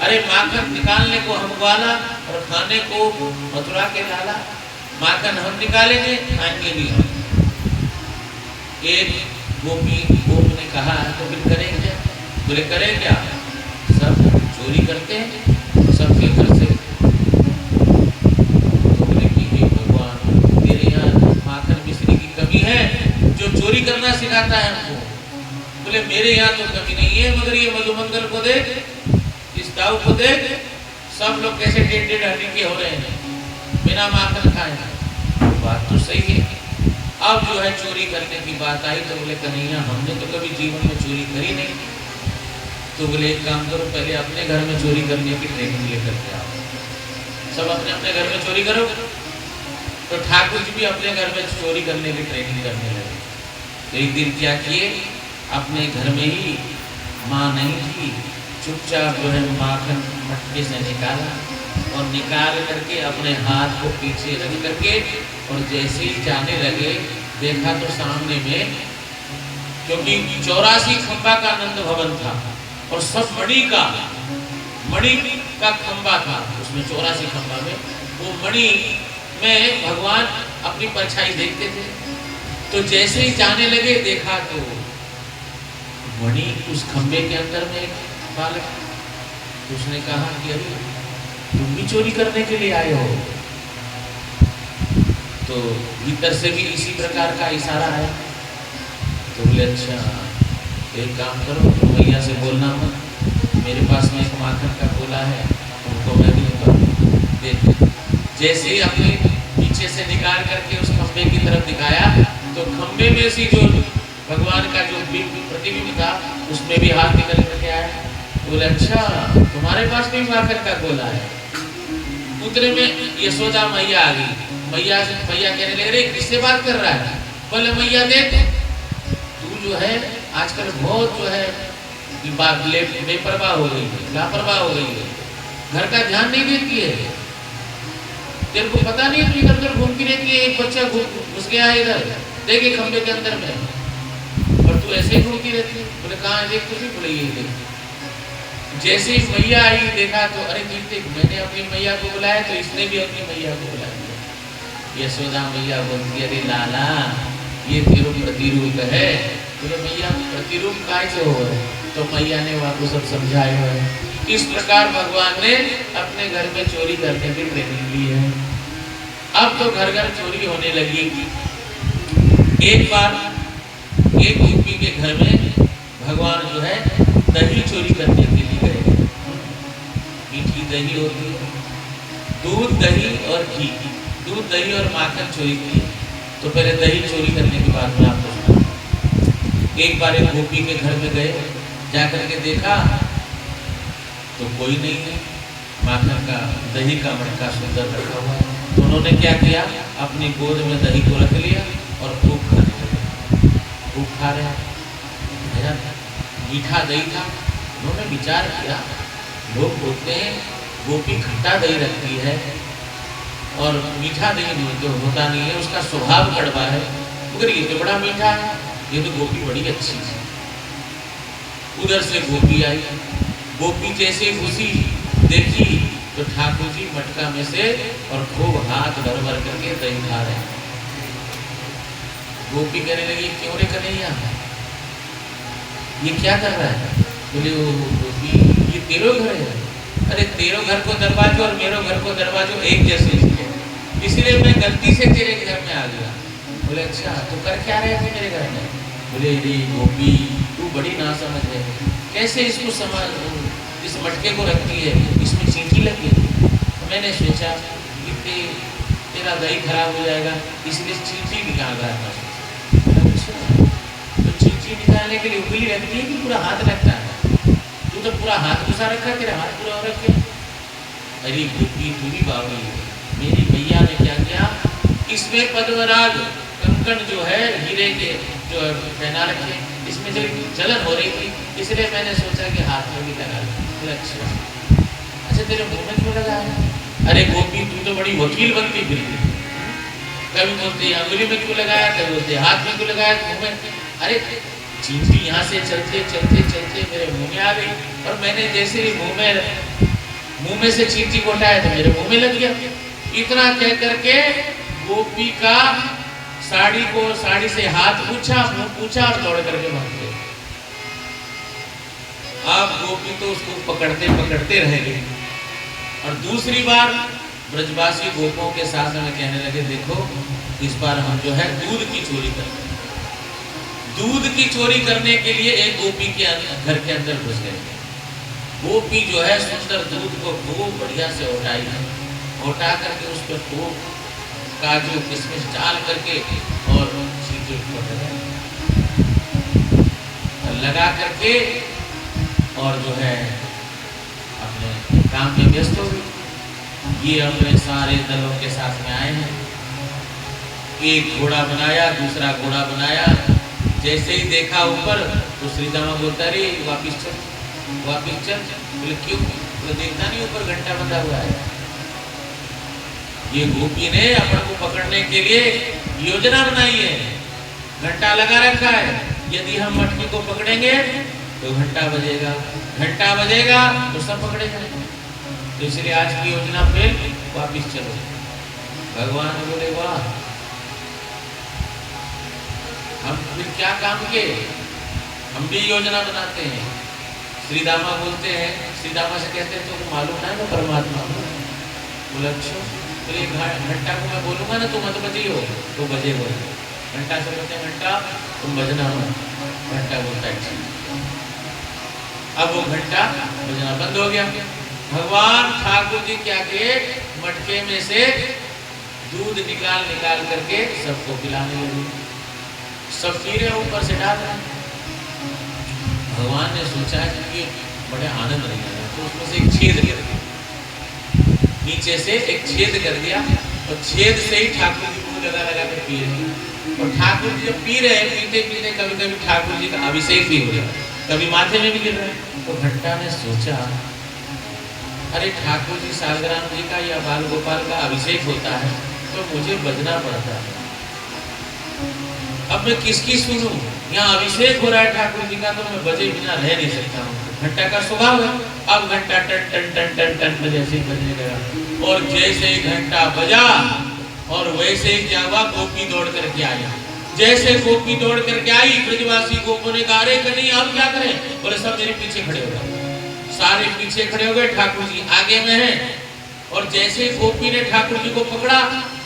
अरे माखन निकालने को हम वाला और खाने को मथुरा के लाला। माखन हम निकालेंगे, खाएंगे भी हम। एक गोप ने कहा तो फिर करेंगे? बोले करें क्या? सब चोरी करते हैं सबके घर से। तो बोले कि हे भगवान तेरे यहाँ माखन मिश्री की कमी है जो चोरी करना सिखाता है हमको। बोले मेरे यहाँ तो कमी नहीं है, मगर ये मधुमंगल को देख, इस दाऊ को देख, सब लोग कैसे 1.5 हड्डी के हो रहे हैं बिना माखन खाए। बात तो सही है। अब जो है चोरी करने की बात आई तो बोले कन्हैया हमने तो कभी जीवन में चोरी करी नहीं। तो बोले एक काम करो पहले अपने घर में चोरी करने की ट्रेनिंग लेकर के आओ। सब अपने अपने घर में चोरी करो। तो ठाकुर जी भी अपने घर में चोरी करने की ट्रेनिंग करने लगे। तो एक दिन क्या किए, अपने घर में ही माँ नहीं थी, चुपचाप जो है माखन मटके से निकाला और निकाल करके अपने हाथ को पीछे रख करके और जैसे ही जाने लगे देखा तो सामने में, क्योंकि 84 खंबा का नंद भवन था और सब मणि का खंबा था उसमें, 84 खंबा में वो मणि में भगवान अपनी परछाई देखते थे। तो जैसे ही जाने लगे देखा तो मणि उस खंबे के अंदर में एक बालक। तो उसने कहा कि अरे तुम भी चोरी करने के लिए आए हो। तो भीतर से भी इसी प्रकार का इशारा आया। तो बोले अच्छा एक काम करो तुम भैया से बोलना मत, मेरे पास में एक माखन का गोला है, उनको देखो मैं भी ऊपर देख, जैसे ही अपने पीछे से निकाल करके उस खंबे की तरफ दिखाया तो खंबे में से जो भगवान का जो प्रतिबिंब था उसमें भी हाथ निकल करके आया। बोले अच्छा तुम्हारे पास भी माखन का गोला है। उतने में यशोदा मैया आ गई। मैया कहने लगे रे किससे बात कर रहा है? बोले मैया देख तू जो है आजकल बहुत जो है बेपरवाह हो गई है, लापरवाह हो गई है, घर का ध्यान नहीं देती है। तेरे को पता नहीं है तू इधर उधर घूमती रहती है। एक बच्चा घुस गया है इधर देखे खंबे के अंदर में और तू ऐसे ही घूमती रहती है। बोले कहाँ देख तुझे? बोले ये देख। जैसे ही मैया आई देखा तो अरे देख मैंने अपनी मैया को बुलाया तो इसने भी अपनी मैया को बुला दिया। यशोदा मैया बोलती अरे लाला ये तेरो प्रतिरूप है। बोले मैया प्रतिरूप काय से हो? तो मैया ने वहाँ को सब समझाया है। इस प्रकार भगवान ने अपने घर में चोरी करने की ट्रेनिंग ली है। अब तो घर घर चोरी होने लगी। एक बार एक गोपी के घर में भगवान जो है दही चोरी करने के लिए गए। मीठी दही होती है, दूध दही और घी, दूध दही और माखन चोरी किए। तो पहले दही चोरी करने के बाद में आपको सुना। एक बार एक गोपी के घर में गए, जाकर के देखा तो कोई नहीं है, माखन का दही का मटका सुंदर रखा हुआ है। तो उन्होंने क्या किया अपनी गोद में दही को रख लिया और खूब खाने लगे। खूब खा रहे हैं, मीठा दही था। उन्होंने विचार किया लोग बोलते हैं गोपी खट्टा दही रखती है और मीठा दही नहीं जो होता नहीं है उसका स्वभाव कड़वा है, मगर ये तो बड़ा मीठा है, ये तो गोपी बड़ी अच्छी है। उधर से गोपी आई, गोपी जैसे घुसी देखी तो ठाकुर जी मटका में से और खूब हाथ भर भर करके दही खा रहे हैं। गोपी कहने लगी क्यों रे कन्हैया ये क्या कर रहा है? बोले वो गोपी ये तेरो घर है। अरे तेरो घर को दरवाजो और मेरो घर को दरवाजो एक जैसे इसलिए मैं गलती से तेरे घर में आ गया। बोले अच्छा तो कर क्या रहे थे मेरे घर में? बोले रे गोपी तू बड़ी नासमझ है, कैसे इसको समझ इस मटके को रखती है, इसमें चींटी लगी है। तो मैंने सोचा कि तेरा दही खराब हो जाएगा इसलिए चींटी निकाल रहा था। अच्छा तो चींटी निकालने के लिए उंगली रखती है कि पूरा हाथ रखता है? तू तो पूरा हाथ घुसा रखा है, तेरा हाथ पूरा हो रखे। अरे गोपी तू भी बावली है। मेरी मैया ने क्या किया इसमें पद्मराग कंकण जो है हीरे के जो पहना रखे, इसमें जो जलन हो रही थी इसलिए मैंने सोचा कि हाथ में भी लगा लूं। अच्छा तेरे मुंह में क्यों लगा है? अरे गोपी तू तो बड़ी वकील बनती फिरती, कभी बोलते अंगुली में क्यों लगाया, कभी बोलते हाथ में क्यों लगाया, मुंह में। अरे चींटी यहाँ से चलते चलते चलते मेरे मुंह में आ गई और मैंने जैसे ही मुंह में से चींटी को उठाया तो मेरे मुंह में लग गया। इतना कह करके गोपी का साड़ी से हाथ पूछा, मुंह पूछा और दौड़ करके भाग गए। अब गोपी तो उसको पकड़ते पकड़ते रह गई। और दूसरी बार ब्रजवासी गोपों के साथ में कहने लगे देखो इस बार हम जो है दूध की चोरी करते हैं। दूध की चोरी करने के लिए एक गोपी के घर के अंदर घुस गए। गोपी जो है सुंदर दूध को खूब बढ़िया से उठाई, उठा करके उस पर खूब काजू किशमिश डाल करके और चींटी लगा करके और जो है अपने काम में व्यस्त हो गई। ये अपने सारे दलों के साथ में आए हैं। एक घोड़ा बनाया, दूसरा घोड़ा बनाया। जैसे ही देखा ऊपर तो श्रीदामा बोलता रे वापिस चल वापिस चल। बोले क्यों? बोले देखता नहीं ऊपर घंटा बंधा हुआ है। ये गोपी ने अपन को पकड़ने के लिए योजना बनाई है, घंटा लगा रखा है। यदि हम मटकी को पकड़ेंगे तो घंटा बजेगा, घंटा बजेगा तो सब पकड़े जाएंगे। तो इसलिए आज की योजना फेल, वापिस चलो। भगवान बोले वाह हम फिर क्या काम के, हम भी योजना बनाते हैं। श्रीदामा बोलते हैं, श्रीदामा से कहते हैं तो मालूम है ना परमात्मा। बोले अच्छा तो ये घंटा को मैं बोलूँगा ना तुम मत बजियो तो बजेगा। घंटा से बोलते घंटा तुम बजना मत, घंटा बोलता है। अब वो घंटा बजना बंद हो गया। भगवान ठाकुर जी क्या किए, मटके में से दूध निकाल निकाल करके सबको पिलाने लगे। सब पी रहे, ऊपर से डाल रहे। भगवान ने सोचा कि बड़े आनंद नहीं आ रहा, तो उसमें से एक छेद कर दिया, नीचे से एक छेद कर दिया, और छेद से ही ठाकुर जी को लगा लगा कर पी रहे। और ठाकुर जी जब पी रहे, पीते पीते कभी कभी ठाकुर जी का अभिषेक भी हो रहा है, कभी माथे में भी गिर रहा है। तो घंटा ने सोचा, अरे ठाकुर जी सालग्राम जी का या बाल गोपाल का अभिषेक होता है तो मुझे बजना पड़ता है, अब मैं किसकी सुनूं? यहाँ अभिषेक हो रहा है ठाकुर जी का, तो मैं बजे बिना रह नहीं सकता हूँ। घंटा का स्वभाव है, अब घंटा टन टन टन टन टन बजे से बजने लगा। और जैसे ही घंटा बजा और वैसे ही क्या हुआ, गोपी दौड़ करके आई। जैसे गोपी दौड़ करके आई, ब्रजवासी गोपों ने कहा, अरे कन्हैया अब क्या करें? बोले सब मेरे पीछे खड़े हो गए। सारे पीछे खड़े हो गए, ठाकुर जी आगे में हैं। और जैसे गोपी ने ठाकुर जी को पकड़ा,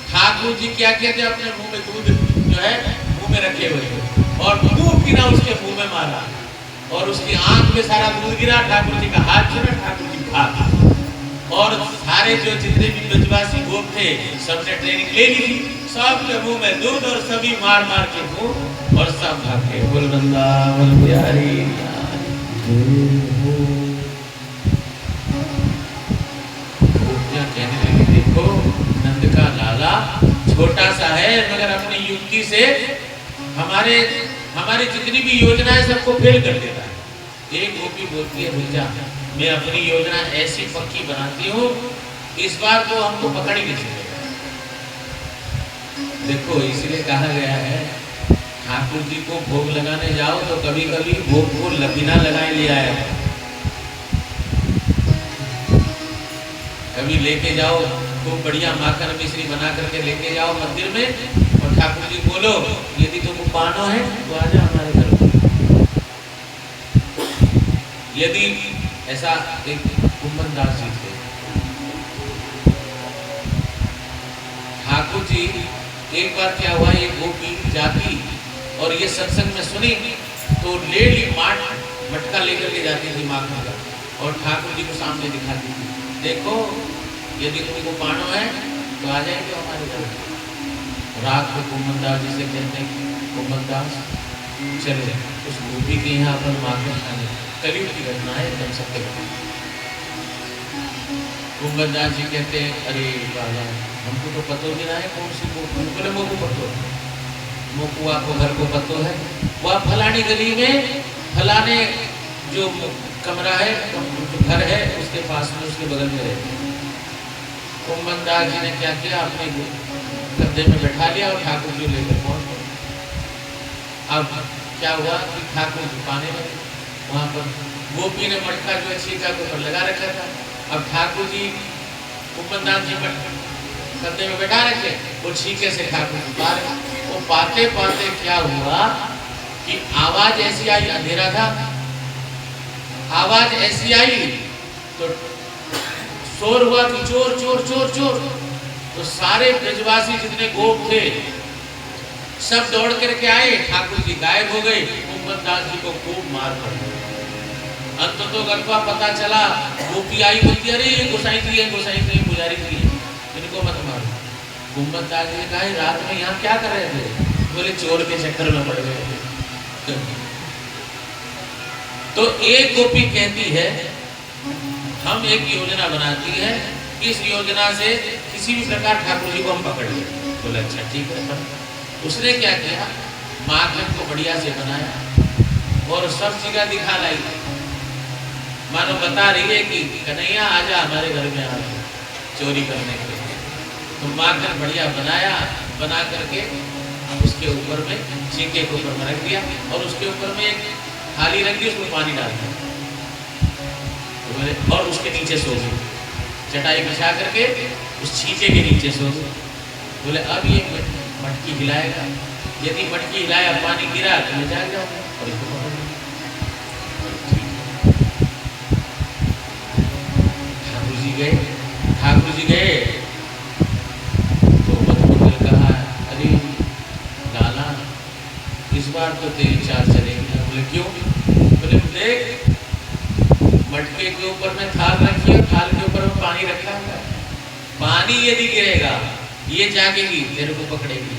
ठाकुर जी क्या कहते, अपने मुंह में दूध जो है मुंह में रखे हुए थे, और दूध गिरा उसके मुंह में मारा, और उसकी आंख में सारा दूध गिरा। ठाकुर जी का हाथ छूना, ठाकुर जी भाग। और सारे जो जितने भी ब्रजवासी गोप थे, सबने ट्रेनिंग ले ली थी, सबके मुंह में दूध, और सभी मार मार के मुंह, और सब भाग गए। बोल वृंदावन बिहारी कहने लगी, देखो नंद का लाला छोटा सा है, मगर अपनी युक्ति से हमारे जितनी भी योजना है सबको फेल कर देता है। एक गोपी बोलती है, भैया मैं अपनी योजना ऐसी पक्की बनाती हूँ, इस बार तो हमको पकड़ ही नहीं सकेगा। देखो इसलिए कहा गया है, ठाकुर जी को भोग लगाने जाओ तो कभी कभी भोग को बिना लगाए ले आया, कभी लेके जाओ खूब बढ़िया माखन मिश्री बना करके लेके जाओ मंदिर में, और ठाकुर जी बोलो यदि तुमको पानो है तो आ जाओ हमारे घर में। यदि ऐसा एक कुंभन दास जी थे, ठाकुर जी एक बार क्या हुआ, ये गोपी जाती और ये सत्संग में सुनी तो ले ली मटका लेकर के जाती थी माखन का, और ठाकुर जी को सामने दिखाती थी, देखो यदि तुमको पानो है तो आ जाएंगे हमारे घर। रात को कुंभन दास जी से कहते हैं, कुंभन दास चले उस गोपी के यहाँ अपन माखन खाने, कलयुग की घटना है एकदम सबके बताए। कुंभन दास जी कहते हैं, अरे बाबा हमको तो पतो नहीं रहा है कौन सी गोपी। बोले मोको पतो, मोको आपको घर को पतो है, वह फलानी गली में फलाने जो कमरा है, जो घर है उसके पास में, उसके बगल में रहते हैं। कुंभन दास जी ने क्या किया, अपने गद्दे में बैठा लिया और ठाकुर जी लेकर पहुंच गए। अब क्या हुआ कि ठाकुर जी पाने लगे, वहां पर गोपी ने मटका जो है छीका के ऊपर लगा रखा था। अब ठाकुर जी कुंभन दास जी गद्दे में बैठा रखे, वो छीके से ठाकुर जी पा रहे। वो पाते पाते क्या हुआ कि आवाज ऐसी आई, अंधेरा था, आवाज ऐसी आई तो शोर हुआ कि चोर चोर चोर चोर। तो सारे ब्रजवासी जितने गोप थे सब दौड़ करके आए, ठाकुर जी गायब हो गए। कुंभन दास जी को खूब मार पड़ी। अंत तो गत्वा पता चला, गोपी आई बोलती, अरे ये गोसाई जी है, गोसाई जी पुजारी जी है, इनको मत मारो। कुंभन दास जी ने कहा, रात में यहाँ क्या कर रहे थे? बोले चोर के चक्कर में पड़ गए थे। तो एक गोपी कहती है, हम एक योजना बनाती है, इस योजना से किसी भी प्रकार ठाकुर जी को हम पकड़ लें। बोले अच्छा ठीक है। उसने क्या किया, माखन को बढ़िया से बनाया और सब जगह दिखा लाई, मानो बता रही है कि कन्हैया आजा हमारे घर में आ चोरी करने के लिए। तो माखन बढ़िया बनाया, बना करके उसके ऊपर में छीके के ऊपर में रख दिया, और उसके ऊपर में एक थाली रख दी, उसमें पानी डाल दिया और उसके नीचे सो गई, चटाई बिछा करके उस छीके के नीचे सो गई। बोले अब ये मटकी हिलाएगा, यदि मटकी हिलाया पानी गिरा तो मैं जाग जाऊंगा और इसको पकड़ लूंगा। ठाकुर जी गए तो मधुमंगल कहा, अरे लाला इस बार तो तेरी चाल चलेगी। बोले क्यों? बोले देख मटके के ऊपर में थाल रखी है, थाल के ऊपर में पानी रखा हुआ है। पानी यदि गिरेगा ये जागेगी, तेरे को पकड़ेगी।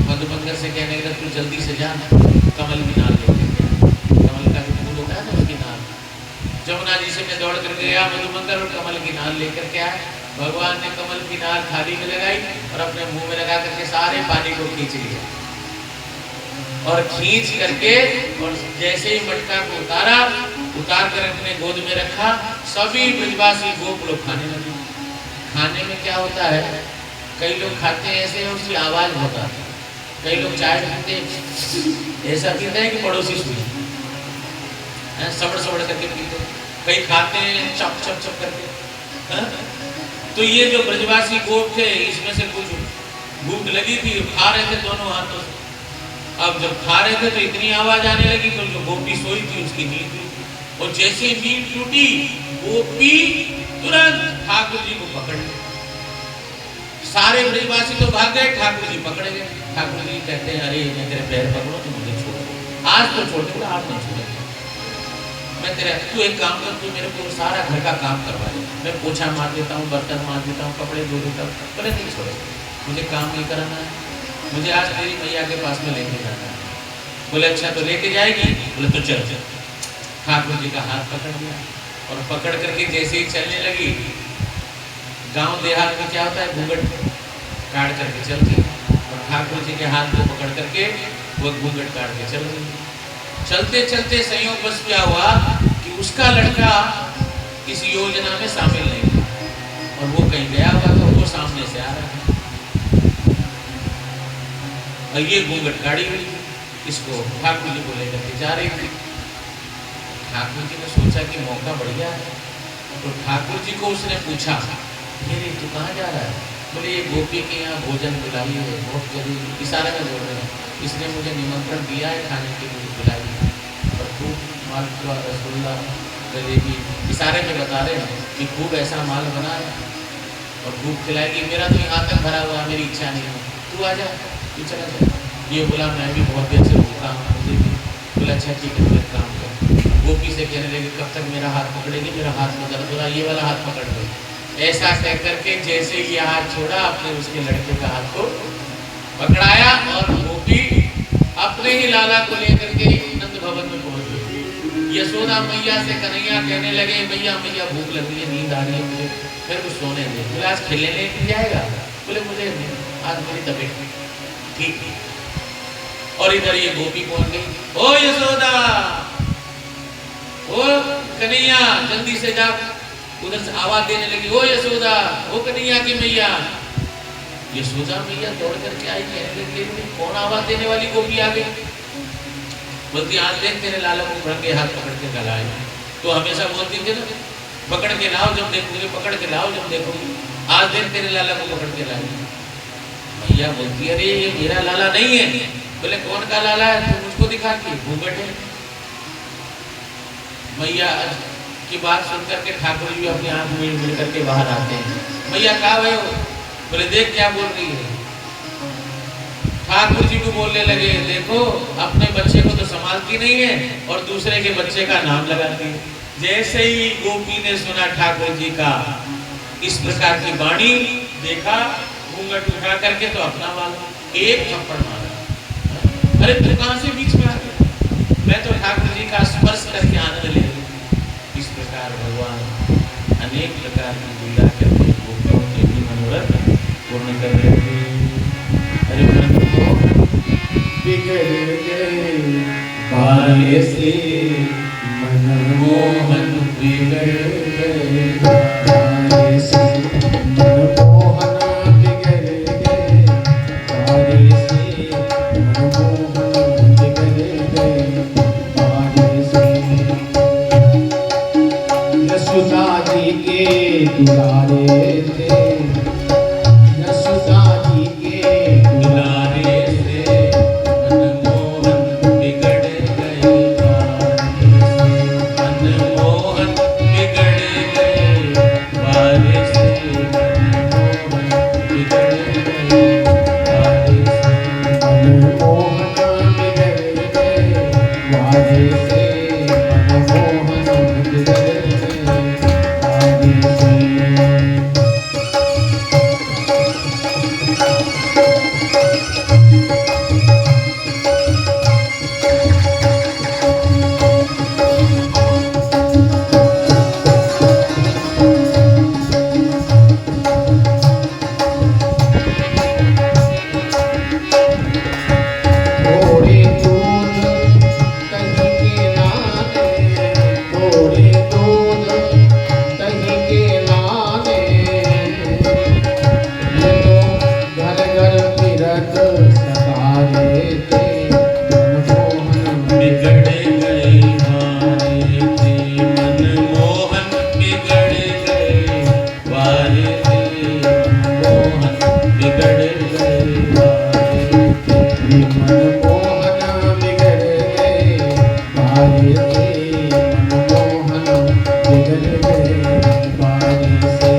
मधुमंगल से कहने लगा तू जल्दी से जा, कमल की नाल लेके गया। कमल का जो फूल होता है ना उसकी नाल, जमुना जी से मैं दौड़ कर गया मधुमंगल और कमल की नाल लेकर के आया। भगवान ने कमल की नाल थाली में लगाई और अपने मुंह में लगा करके सारे पानी को खींच लिया और खींच करके और जैसे ही मटका को उतार कर अपने गोद में रखा, सभी ब्रजवासी गोप लोग खाने लगे। खाने में क्या होता है, कई लोग खाते हैं ऐसे उसकी आवाज होता है, कई लोग चाय पीते ऐसा पीते हैं कि पड़ोसी सुने, सबड़ सबड़ करके पीते, कई खाते हैं चप चप चप करके। तो ये जो ब्रजवासी गोप थे इसमें से कुछ भूख लगी थी, खा रहे थे दोनों हाथों से। अब जब खा रहे थे तो इतनी आवाज आने लगी तो जो गोपी सोई थी उसकी नींद टूटी, और जैसे नींद टूटी गोपी तुरंत ठाकुर जी को पकड़ लिया। सारे ब्रजवासी तो भाग गए, ठाकुर जी पकड़ गए। ठाकुर जी कहते हैं अरे मैं तेरे पैर पकड़ो तो मुझे छोड़ दो, आज तो छोड़ दो, आज नहीं छोड़ेगा। मैं तेरे, तू एक काम कर, तू मेरे को सारा घर का काम करवा दे, मैं पोछा मार देता हूँ, बर्तन मार देता हूँ, कपड़े धो देता हूँ, बोले नहीं छोड़ेगा, मुझे काम नहीं कराना है, मुझे आज तेरी मैया के पास में लेके जाना है। बोले अच्छा तो लेके जाएगी, बोले तो चल चल। ठाकुर जी का हाथ पकड़ लिया और पकड़ करके जैसे ही चलने लगी, गांव देहात में क्या होता है घूंघट काट करके चलती, और ठाकुर जी के हाथ को पकड़ करके वो घूंघट काट के चल रही। चलते चलते संयोग बस क्या हुआ कि उसका लड़का इस योजना में शामिल नहीं था और वो कहीं गया हुआ तो वो सामने से आ रहा है और ये घूंघट काढ़ी हुई थी, इसको ठाकुर जी को लेकर के जा रही थी। ठाकुर जी ने सोचा कि मौका बढ़िया है, तो ठाकुर जी को उसने पूछा मेरे तू कहाँ जा रहा है? बोले ये गोपी के यहाँ भोजन बुलाई है, बहुत जरूरी, इशारे में बोल रहे हैं, इसने मुझे निमंत्रण दिया है खाने के लिए, बुलाई है और खूब मालपुआ रसगुल्ला जलेबी, इशारे में बता रहे हैं कि खूब ऐसा माल बना है और खूब खिलाएगी, मेरा तो यहाँ तक भरा हुआ, मेरी इच्छा नहीं है, तू आ जा, तू चला जा। ये बोला मैं भी बहुत देर से भूखा हूँ, मुझे भी। बोला अच्छा ठीक है, एक काम कर। गोपी से कहने लगे कब तक मेरा हाथ पकड़ेगी, मेरा हाथ में दर्द हो रहा, ये वाला हाथ पकड़ लो। ऐसा कह करके जैसे ये हाथ छोड़ा, अपने उसके लड़के का हाथ को पकड़ाया और गोपी अपने ही लाला को लेकर के नंद भवन में पहुंच गई। यशोदा मैया से कन्हैया कहने लगे मैया मैया भूख लग रही है, नींद आ रही है मुझे, फिर कुछ सोने दे। बोले आज खेलने लेके जाएगा? बोले मुझे आज मेरी तबीयत ठीक है। और इधर ये गोपी पहुंच गई, ओ यशोदा, ओ कन्हैया जल्दी से जा। उधर से आवाज देने लगी, ओ यशोदा, ओ कन्हैया की मैया। यशोदा मैया दौड़ करके आई, कहने लगी कौन आवाज देने वाली गोपी आ गई? बोलती आज देख तेरे लाला को रंगे हाथ पकड़ के गलाए। तो हमेशा बोलती थी ना पकड़ के लाओ जब देखोगे, पकड़ के लाओ जब देखोगे, आज देख तेरे लाला को पकड़ के लाई। मैया बोलती अरे ये मेरा लाला नहीं है। बोले कौन का लाला है? तू मुझको दिखा के घूंघट है। मैया की बात सुनकर के ठाकुर जी अपने आंख मिल करके बाहर आते हैं। मैया कहा भाई हो? बोले देख क्या बोल रही है। ठाकुर जी को बोलने लगे देखो अपने बच्चे को तो संभालती नहीं है और दूसरे के बच्चे का नाम लगाती है। जैसे ही गोपी ने सुना ठाकुर जी का इस प्रकार की वाणी, देखा घूंघट उठा करके तो अपना वाला एक थप्पड़ मारा। अरे तू कहां से बीच में आ गया? मैं तो ठाकुर जी का स्पर्श करके आनंद ले रही। इस प्रकार भगवान अनेक प्रकार की लीला करके गोपियों के भी मनोरथ पूर्ण कर रहे थे। अरे बिगड़ गए बारे से मनमोहन, बिगड़ गए बारे से मनमोहन, बिगड़ गए बारे से मनमोहन, बिगड़ गए बारे से। यशोदा जी के दुलारे थे, यशोदा जी के दुलारे से मनमोहन, बिगड़ गए बारे से, मनमोहन, बिगड़ गए बारे से, मनमोहन, बिगड़ गए बारे से, मनमोहन, बिगड़ गए बारे से, मनमोहन, बिगड़ गए वारे थे, मनमोहन बिगड़ गए वारे थे, मनमोहन बिगड़ गए वारे थे। मनमोहन बिगड़ गए बारे से, मनमोहन बिगड़ गए बारे से।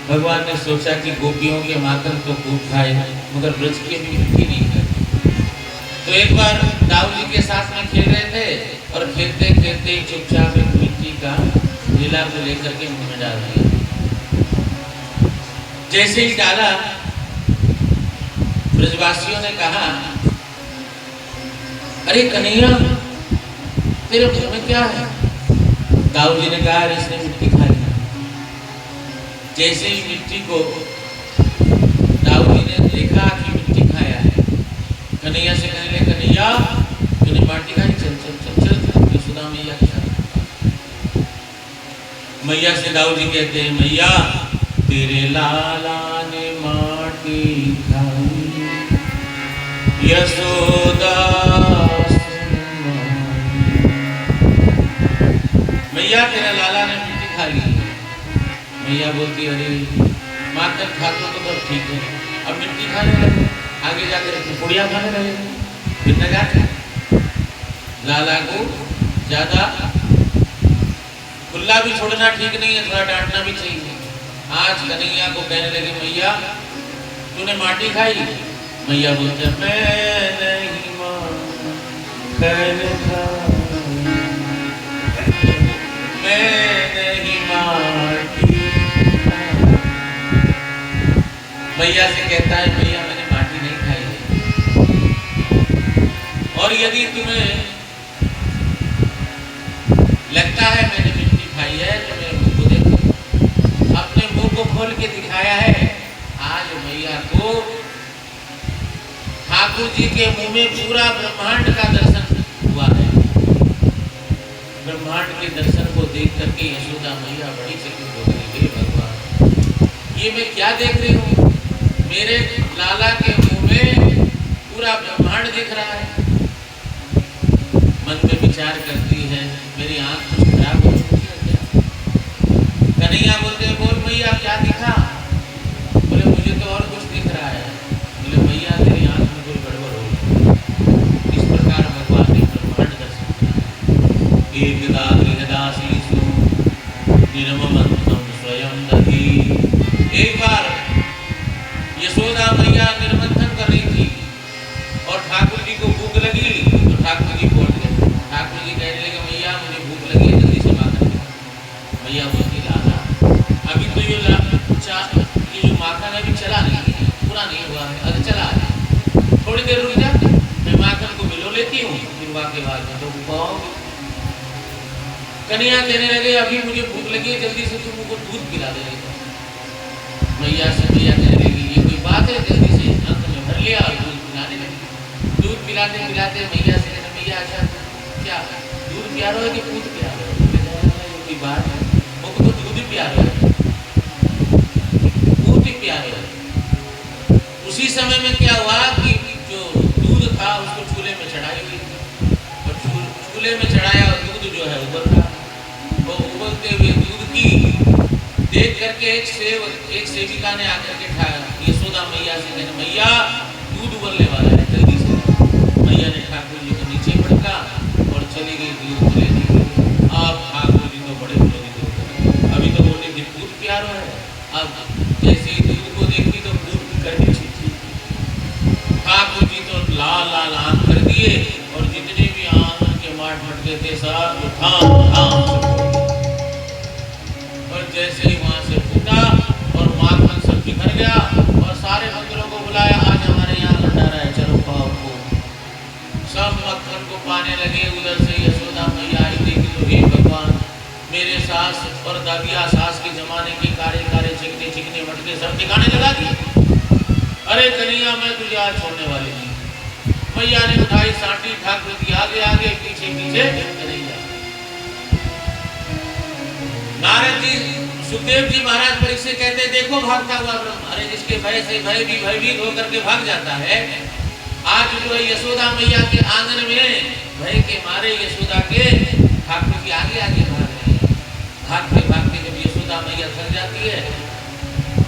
भगवान ने सोचा कि गोपियों के माखन तो खूब खाए मगर ब्रज की अभी मिट्टी नहीं करती। तो एक बार दाऊ जी के साथ में खेल रहे थे और खेलते खेलते ही चुपचाप एक मिट्टी का लीला को लेकर के मुंह में डाल दिया। जैसे ही डाला ब्रजवासियों ने कहा, अरे कन्हैया तेरे मुंह में क्या है? दाऊ जी ने कहा, इसने मिट्टी खा लिया। जैसे ही मिट्टी को दाऊ जी ने देखा कि मिट्टी खाया है, कन्हैया से कहने लगे, कन्हैया तूने माटी खाई, चल चल चल चल यशोदा मैया के साथ। मैया से दाऊ जी कहते हैं, मैया तेरे लाला ने माटी खाई, यशोदा मैया तेरा लाला ने मिट्टी खा ली। मैया बोलती, अरे माखन खाते तो ठीक है, अब मिट्टी खाने लगे, आगे जाकर पुड़िया खाने लगे, फिर न जाते। लाला को ज्यादा खुला भी छोड़ना ठीक नहीं है, थोड़ा डांटना भी चाहिए। आज कन्हैया को कहने लगे, मैया तूने माटी खाई? मैया बोलते, मैं नहीं माखन खाई, मैं नहीं माटी। मैया से कहता है, मैया मैंने माटी नहीं खाई है, और यदि तुम्हें लगता है मैंने मिट्टी खाई है तो मेरे मुंह को देखो। अपने मुंह को खोल के दिखाया है। आज मैया को ठाकुर जी के मुंह में पूरा ब्रह्मांड का दर्शन हुआ है। ब्रह्मांड के दर्शन को देख करके यशोदा मैया बड़ी चकित हो गई, हे भगवान ये मैं क्या देख रही हूँ? मेरे लाला के मुंह में पूरा ब्रह्मांड दिख रहा है। मन में विचार करती है, मेरी आंख कुछ खराब हो चुकी है क्या? कन्हैया बोलते, बोल मैया क्या दिखा? बोले मुझे तो और कुछ दिख रहा है। बोले मैया तेरी आंख में कोई गड़बड़ हो। इस प्रकार भगवान ने ब्रह्मांड दर्शन किया। एकदा गृहदासीसु निर्ममन्तं स्वयं दधी। एक बार यशोदा मैया निर्मंथन कर रही थी और ठाकुर जी को भूख लगी तो ठाकुर जी पहुंच गए। ठाकुर जी कहने लगे मैया मुझे भूख लगी है, जल्दी से माखन दे। मैया बोलती लाला अभी तो ये जो माखन है अभी चला नहीं है, पूरा नहीं हुआ है, अरे चला है, थोड़ी देर रुक जा, मैं माखन को मिलो लेती हूँ, फिर वाके बाद में तो पाओगे। कन्हैया कहने लगे अभी मुझे भूख लगी है, जल्दी से तुम मुझको दूध पिला दे। मैया कहने लगी ये कोई बात है, जल्दी से अंत में भर लिया और दूध पिलाने लगी। दूध पिलाते पिलाते मैया से कहने मैया अच्छा क्या दूध प्यारो है कि पूत प्यारो है? कोई बात है, मुझको तो दूध प्यारो है, पूत प्यारो है। उसी समय में क्या हुआ कि जो दूध था उसको चूल्हे में चढ़ाई हुई और चूल्हे में चढ़ाया और दूध जो है उबल रहा। वो उबलते हुए दूध की देख करके एक सेविका ने आकर के यशोदा मैया से कहने मैया दूध उबलने वाला है, जल्दी से। मैया ने ठाकुर जी को नीचे पटका और चली गई दूध लेने के लिए। अब ठाकुर जी तो बड़े विरोधी थे, अभी तो बोले कि दूध प्यारो है, अब जैसे ही दूध को देखी तो दूध करके छींची। ठाकुर जी तो लाल लाल आंख कर दिए और जितने भी आंगन के माठ मटके थे सब ठाम और जैसे ही वहां से फूटा और माखन सब बिखर गया और सारे मंदिरों को बुलाया आज हमारे यहाँ भंडारा है, चलो पाओ को। सब मक्खन को पाने लगे। उधर से यशोदा मैया आई, देखी तो हे भगवान मेरे सास और दादिया सास के जमाने के कारे कारे चिकने चिकने मटके सब ठिकाने लगा दिए। अरे कन्हैया मैं तुझे आज छोड़ने वाली नहीं। मैया ने उठाई सांटी, ठाकुर जी आगे आगे पीछे पीछे कन्हैया। नारद जी सुखदेव जी महाराज परीक्षित कहते देखो भागता हुआ ब्रह्म। अरे जिसके भय से भय भी भयभीत होकर के भाग जाता है, आज जो है यशोदा मैया के आंगन में भय के मारे यशोदा के ठाकुर जी आगे आगे भाग रहे हैं। भागते भागते जब यशोदा मैया थक जाती है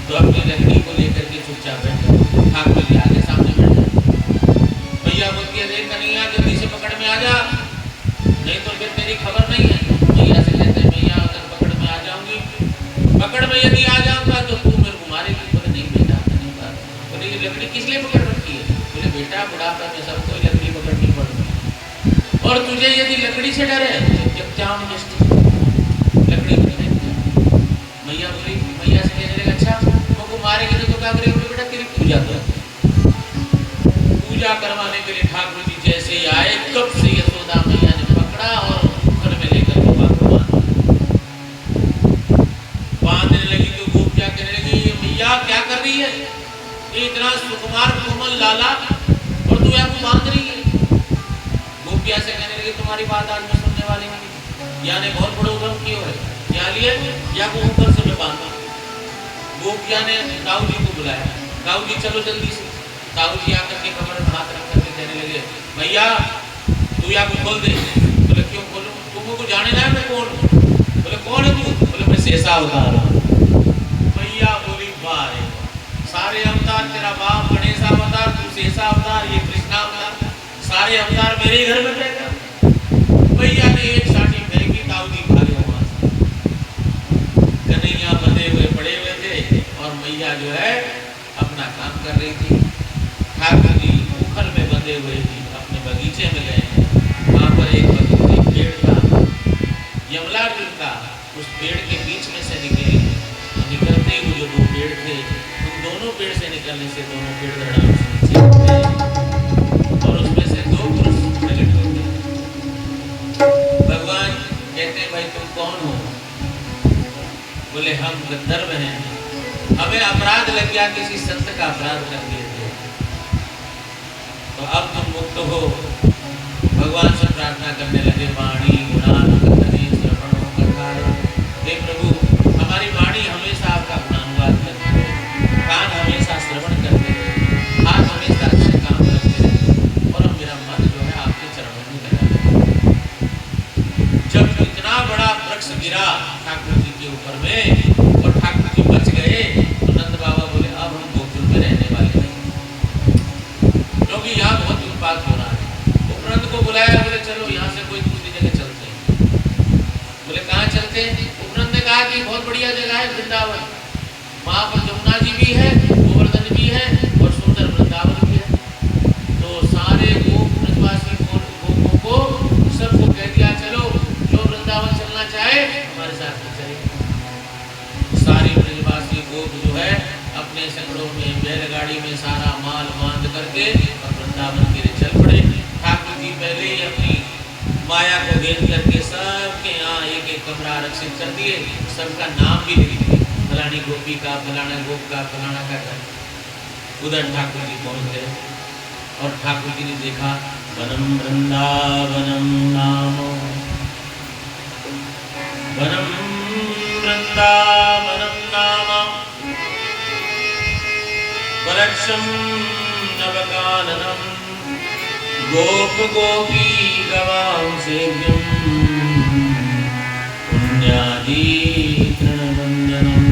तो अपनी लकड़ी को लेकर के चुपचाप बैठ जाती है। ठाकुर जी आगे सामने बैठ जाते। मैया बोलती है देख कन्हैया जल्दी से पकड़ में आ जा, नहीं तो फिर तेरी खबर नहीं है। मैया से कहते हैं मैया अगर पकड़ में आ जाऊंगी, पकड़ में यदि आ जाऊंगा तो तू मेरे को मारेगी। बोले नहीं बेटा नहीं बात। बोले ये लकड़ी किस लिए पकड़ रखी है? बोले बेटा बुढ़ापा में सबको लकड़ी पकड़नी पड़ती और तुझे यदि लकड़ी से डर है जब जाम लकड़ी मैया बोली। मैया से कहने लगे अच्छा तुमको मारेगी तो क्या करेगी? बेटा तेरी पूजा कर। पूजा करवाने के लिए ठाकुर जी जैसे ही आए कब से यशोदा मैया ने पकड़ा और घर में लेकर बांधने लगी। तो गोपियां कहने लगी मैया क्या कर रही है? ये इतना सुकुमार कोमल लाला और तू यहाँ को बांध रही है। गोपियां से कहने लगी तुम्हारी बात आज मैं सुनने वाली नहीं, या ने बहुत बड़ा उधम किया है, क्या लिए या को ऊपर से मैं बांधा। गोपियां ने दाऊ जी को बुलाया, दाऊ जी चलो जल्दी से। दाऊ जी आकर के कमर में हाथ रख करके कहने लगे भैया तू या को खोल दे। बोले क्यों खोलूं? तुमको जाने ना मैं कौन हूँ? बोले कौन है तू? बोले मैं शेषा अवतार हूँ। मैया बोली वाह रे सारे अवतार तेरा बाप गणेश अवतार, तू शेषा अवतार, ये कृष्णा अवतार, सारे अवतार मेरे ही घर में रहकर। मैया ने एक साटी फेंकी, दाऊ जी भागे वहां से। कन्हैया बंधे हुए पड़े हुए थे और मैया जो है अपना काम कर रही थी। ठाकुर जी उखल में बंधे हुए थी, अपने बगीचे में गए। वहां पर एक पेड़ था यमला का, उस पेड़ के बीच में से निकले। निकलते हुए जो दो पेड़ थे उन दोनों पेड़ से निकलने से दोनों पेड़ धड़ाम से नीचे गिरते और उसमें से दो पुरुष प्रकट होते। भगवान कहते हैं भाई तुम कौन हो? बोले हम गंधर्व हैं, हमें अपराध लग गया, किसी संत का अपराध कर दिए थे, तो अब तुम मुक्त हो। भगवान से प्रार्थना करने लगे वाणी गुणान कथने श्रवणों कथाय। हे प्रभु हमारी वाणी हमेशा आपका गुणानुवाद करती है, कान हमेशा श्रवण करते हैं, हाथ हमेशा अच्छे काम करते हैं और मेरा मन जो है आपके चरणों में लगा। जब इतना बड़ा वृक्ष गिरा ठाकुर जी के ऊपर में और ठाकुर जी यमुना जी भी है, गोवर्धन भी है और सुंदर वृंदावन भी है। तो सारे गोप ब्रजवासी गोपों को सबको कह दिया चलो जो वृंदावन चलना चाहे हमारे साथ में चले। सारे ब्रजवासी गोप जो है अपने संगड़ों में बैलगाड़ी में सारा माल बांध करके और वृंदावन के लिए चल पड़े। ठाकुर जी पहले ही अपनी माया को भेज करके सबके यहाँ एक एक कमरा आरक्षित कर दिए, सबका नाम भी लिख दिए, फलानी गोपी का, फलाना गोप का, फलाना का घर। उधर ठाकुर जी पहुंच गए और ठाकुर जी ने देखा वनम वृंदावनम नाम, वनम वृंदावनम नाम वरक्षम नवकाननम गोप गोपी गवां सेव्यम पुण्यादि तृणवंदनम।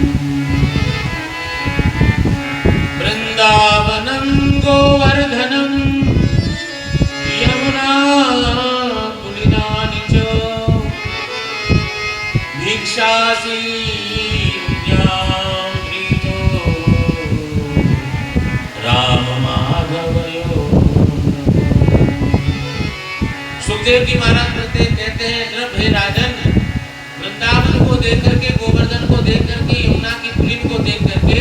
वृंदावनम गोवर्धनम यमुना पुलिनानि च भिक्षासीन्यामृतो राम माधवयो। सुखदेव जी महाराज कहते हैं नृप हे राजन, वृंदावन को देख करके, गोवर्धन को देख करके, यमुना की पुलिन को देख करके